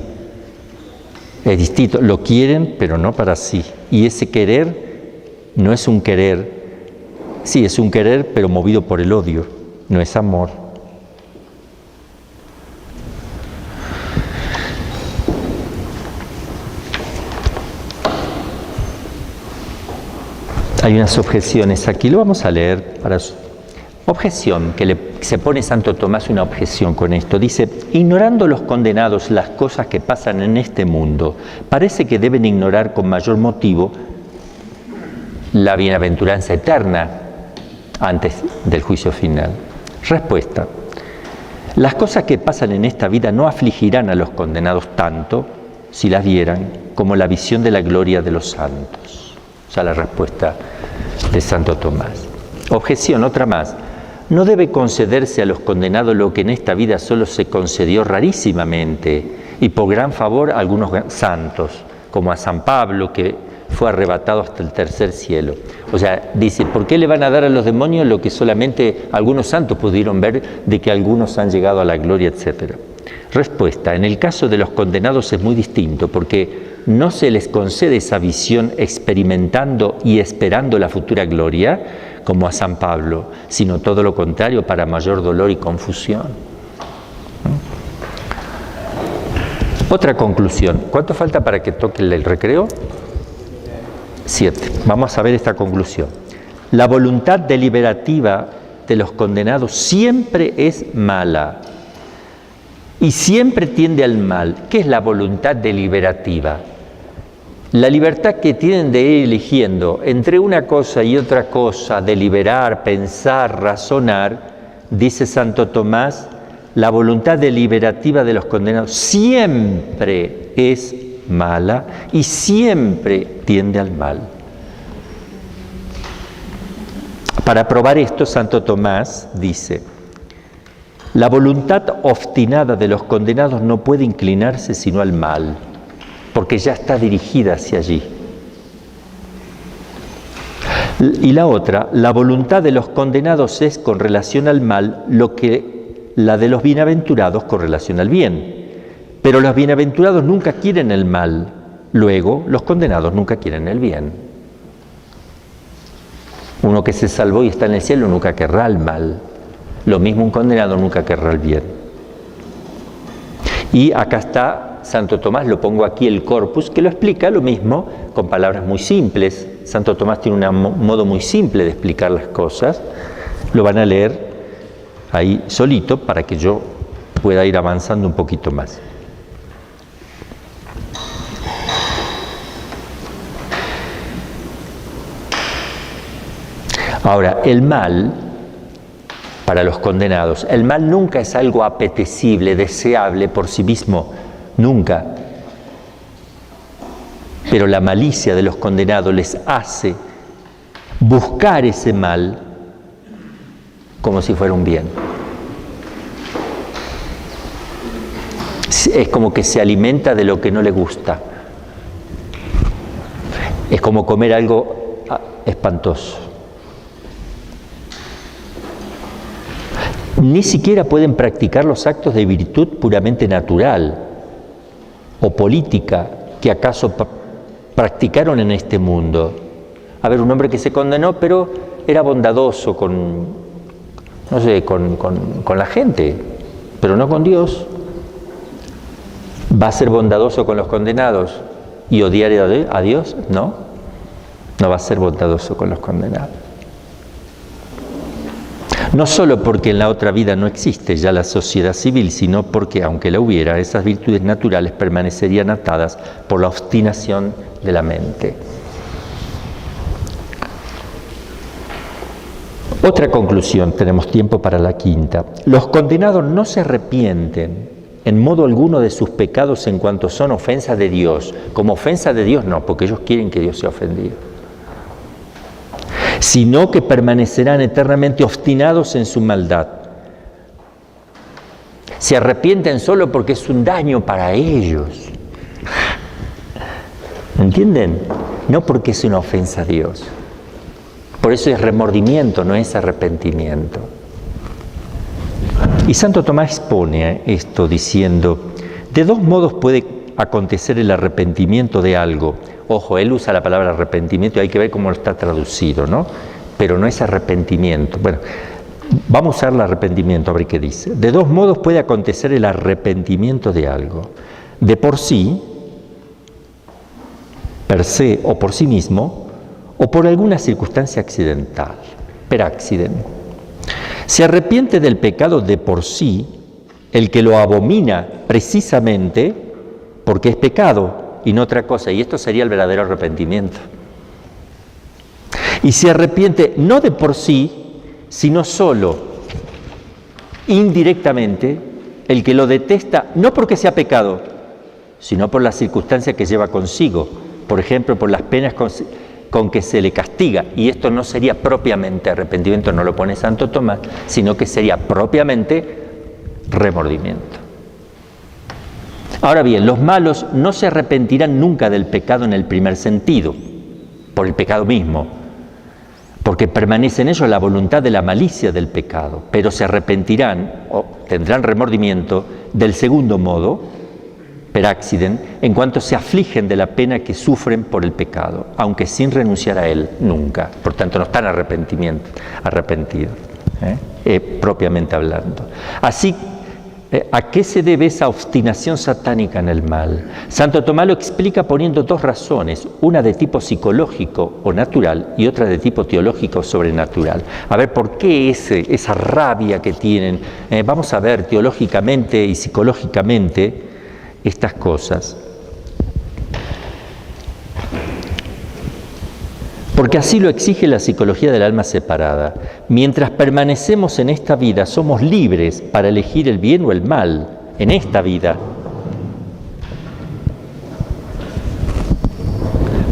Es distinto, lo quieren, pero no para sí. Y ese querer no es un querer, sí, es un querer, pero movido por el odio, no es amor. Hay unas objeciones aquí, lo vamos a leer para objeción, que se pone Santo Tomás una objeción con esto. Dice, ignorando los condenados las cosas que pasan en este mundo, parece que deben ignorar con mayor motivo la bienaventuranza eterna antes del juicio final. Respuesta, las cosas que pasan en esta vida no afligirán a los condenados tanto, si las vieran, como la visión de la gloria de los santos. O sea, la respuesta de Santo Tomás. Objeción, otra más. No debe concederse a los condenados lo que en esta vida solo se concedió rarísimamente y por gran favor a algunos santos, como a San Pablo, que fue arrebatado hasta el tercer cielo. O sea, dice, ¿por qué le van a dar a los demonios lo que solamente algunos santos pudieron ver, de que algunos han llegado a la gloria, etcétera? Respuesta, en el caso de los condenados es muy distinto, porque no se les concede esa visión experimentando y esperando la futura gloria, como a San Pablo, sino todo lo contrario, para mayor dolor y confusión. Otra conclusión. ¿Cuánto falta para que toque el recreo? 7. Vamos a ver esta conclusión. La voluntad deliberativa de los condenados siempre es mala y siempre tiende al mal. ¿Qué es la voluntad deliberativa? La libertad que tienen de ir eligiendo entre una cosa y otra cosa, deliberar, pensar, razonar, dice Santo Tomás, la voluntad deliberativa de los condenados siempre es mala y siempre tiende al mal. Para probar esto, Santo Tomás dice, la voluntad obstinada de los condenados no puede inclinarse sino al mal, porque ya está dirigida hacia allí. Y la otra, la voluntad de los condenados es, con relación al mal, lo que la de los bienaventurados con relación al bien. Pero los bienaventurados nunca quieren el mal, luego los condenados nunca quieren el bien. Uno que se salvó y está en el cielo nunca querrá el mal. Lo mismo un condenado nunca querrá el bien. Y acá está Santo Tomás, lo pongo aquí el corpus, que lo explica lo mismo con palabras muy simples. Santo Tomás tiene un modo muy simple de explicar las cosas. Lo van a leer ahí solito para que yo pueda ir avanzando un poquito más. Ahora, el mal, para los condenados, el mal nunca es algo apetecible, deseable por sí mismo, nunca. Pero la malicia de los condenados les hace buscar ese mal como si fuera un bien. Es como que se alimenta de lo que no le gusta. Es como comer algo espantoso. Ni siquiera pueden practicar los actos de virtud puramente natural o política que acaso practicaron en este mundo. A ver, un hombre que se condenó, pero era bondadoso con la gente, pero no con Dios. ¿Va a ser bondadoso con los condenados y odiar a Dios? No, no va a ser bondadoso con los condenados. No solo porque en la otra vida no existe ya la sociedad civil, sino porque, aunque la hubiera, esas virtudes naturales permanecerían atadas por la obstinación de la mente. Otra conclusión, tenemos tiempo para la quinta. Los condenados no se arrepienten en modo alguno de sus pecados en cuanto son ofensa de Dios. Como ofensa de Dios no, porque ellos quieren que Dios sea ofendido. Sino que permanecerán eternamente obstinados en su maldad. Se arrepienten solo porque es un daño para ellos. ¿Entienden? No porque es una ofensa a Dios. Por eso es remordimiento, no es arrepentimiento. Y Santo Tomás expone esto diciendo, de dos modos puede acontecer el arrepentimiento de algo. Ojo, él usa la palabra arrepentimiento y hay que ver cómo está traducido, ¿no? Pero no es arrepentimiento. Bueno, vamos a usar el arrepentimiento, a ver qué dice. De dos modos puede acontecer el arrepentimiento de algo. De por sí, per se o por sí mismo, o por alguna circunstancia accidental, per accident. Se arrepiente del pecado de por sí el que lo abomina precisamente porque es pecado y no otra cosa, y esto sería el verdadero arrepentimiento. Y se arrepiente no de por sí, sino solo indirectamente el que lo detesta no porque sea pecado, sino por la circunstancia que lleva consigo, por ejemplo, por las penas con que se le castiga, y esto no sería propiamente arrepentimiento, no lo pone Santo Tomás, sino que sería propiamente remordimiento. Ahora bien, los malos no se arrepentirán nunca del pecado en el primer sentido, por el pecado mismo, porque permanece en ellos la voluntad de la malicia del pecado, pero se arrepentirán o tendrán remordimiento del segundo modo, per accident, en cuanto se afligen de la pena que sufren por el pecado, aunque sin renunciar a él nunca. Por tanto, no están arrepentidos, propiamente hablando. Así, ¿a qué se debe esa obstinación satánica en el mal? Santo Tomás lo explica poniendo dos razones, una de tipo psicológico o natural y otra de tipo teológico o sobrenatural. A ver, ¿por qué esa rabia que tienen? Vamos a ver teológicamente y psicológicamente estas cosas. Porque así lo exige la psicología del alma separada. Mientras permanecemos en esta vida, somos libres para elegir el bien o el mal, en esta vida.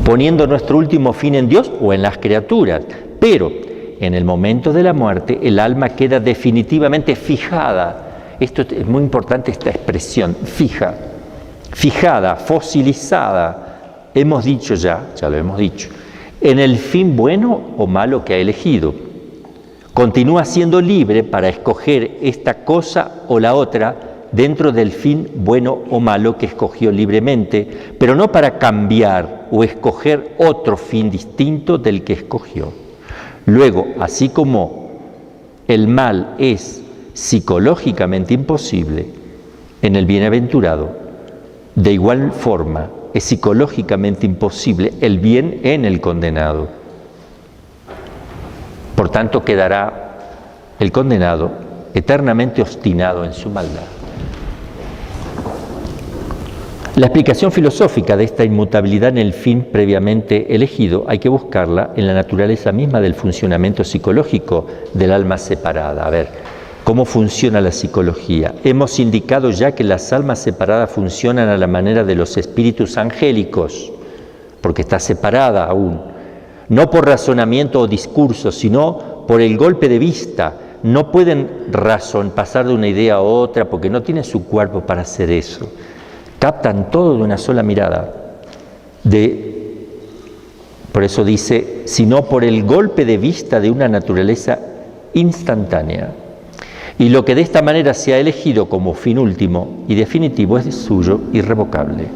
Poniendo nuestro último fin en Dios o en las criaturas. Pero en el momento de la muerte, el alma queda definitivamente fijada. Esto es muy importante, esta expresión, fijada, fosilizada. Hemos dicho ya lo hemos dicho, en el fin bueno o malo que ha elegido. continúa siendo libre para escoger esta cosa o la otra dentro del fin bueno o malo que escogió libremente, pero no para cambiar o escoger otro fin distinto del que escogió. Luego, así como el mal es psicológicamente imposible en el bienaventurado, de igual forma es psicológicamente imposible el bien en el condenado. Por tanto, quedará el condenado eternamente obstinado en su maldad. La explicación filosófica de esta inmutabilidad en el fin previamente elegido hay que buscarla en la naturaleza misma del funcionamiento psicológico del alma separada. A ver, ¿cómo funciona la psicología? Hemos indicado ya que las almas separadas funcionan a la manera de los espíritus angélicos, porque está separada aún, no por razonamiento o discurso, sino por el golpe de vista. No pueden pasar de una idea a otra porque no tienen su cuerpo para hacer eso. Captan todo de una sola mirada. Por eso dice, sino por el golpe de vista de una naturaleza instantánea. Y lo que de esta manera se ha elegido como fin último y definitivo es suyo irrevocable.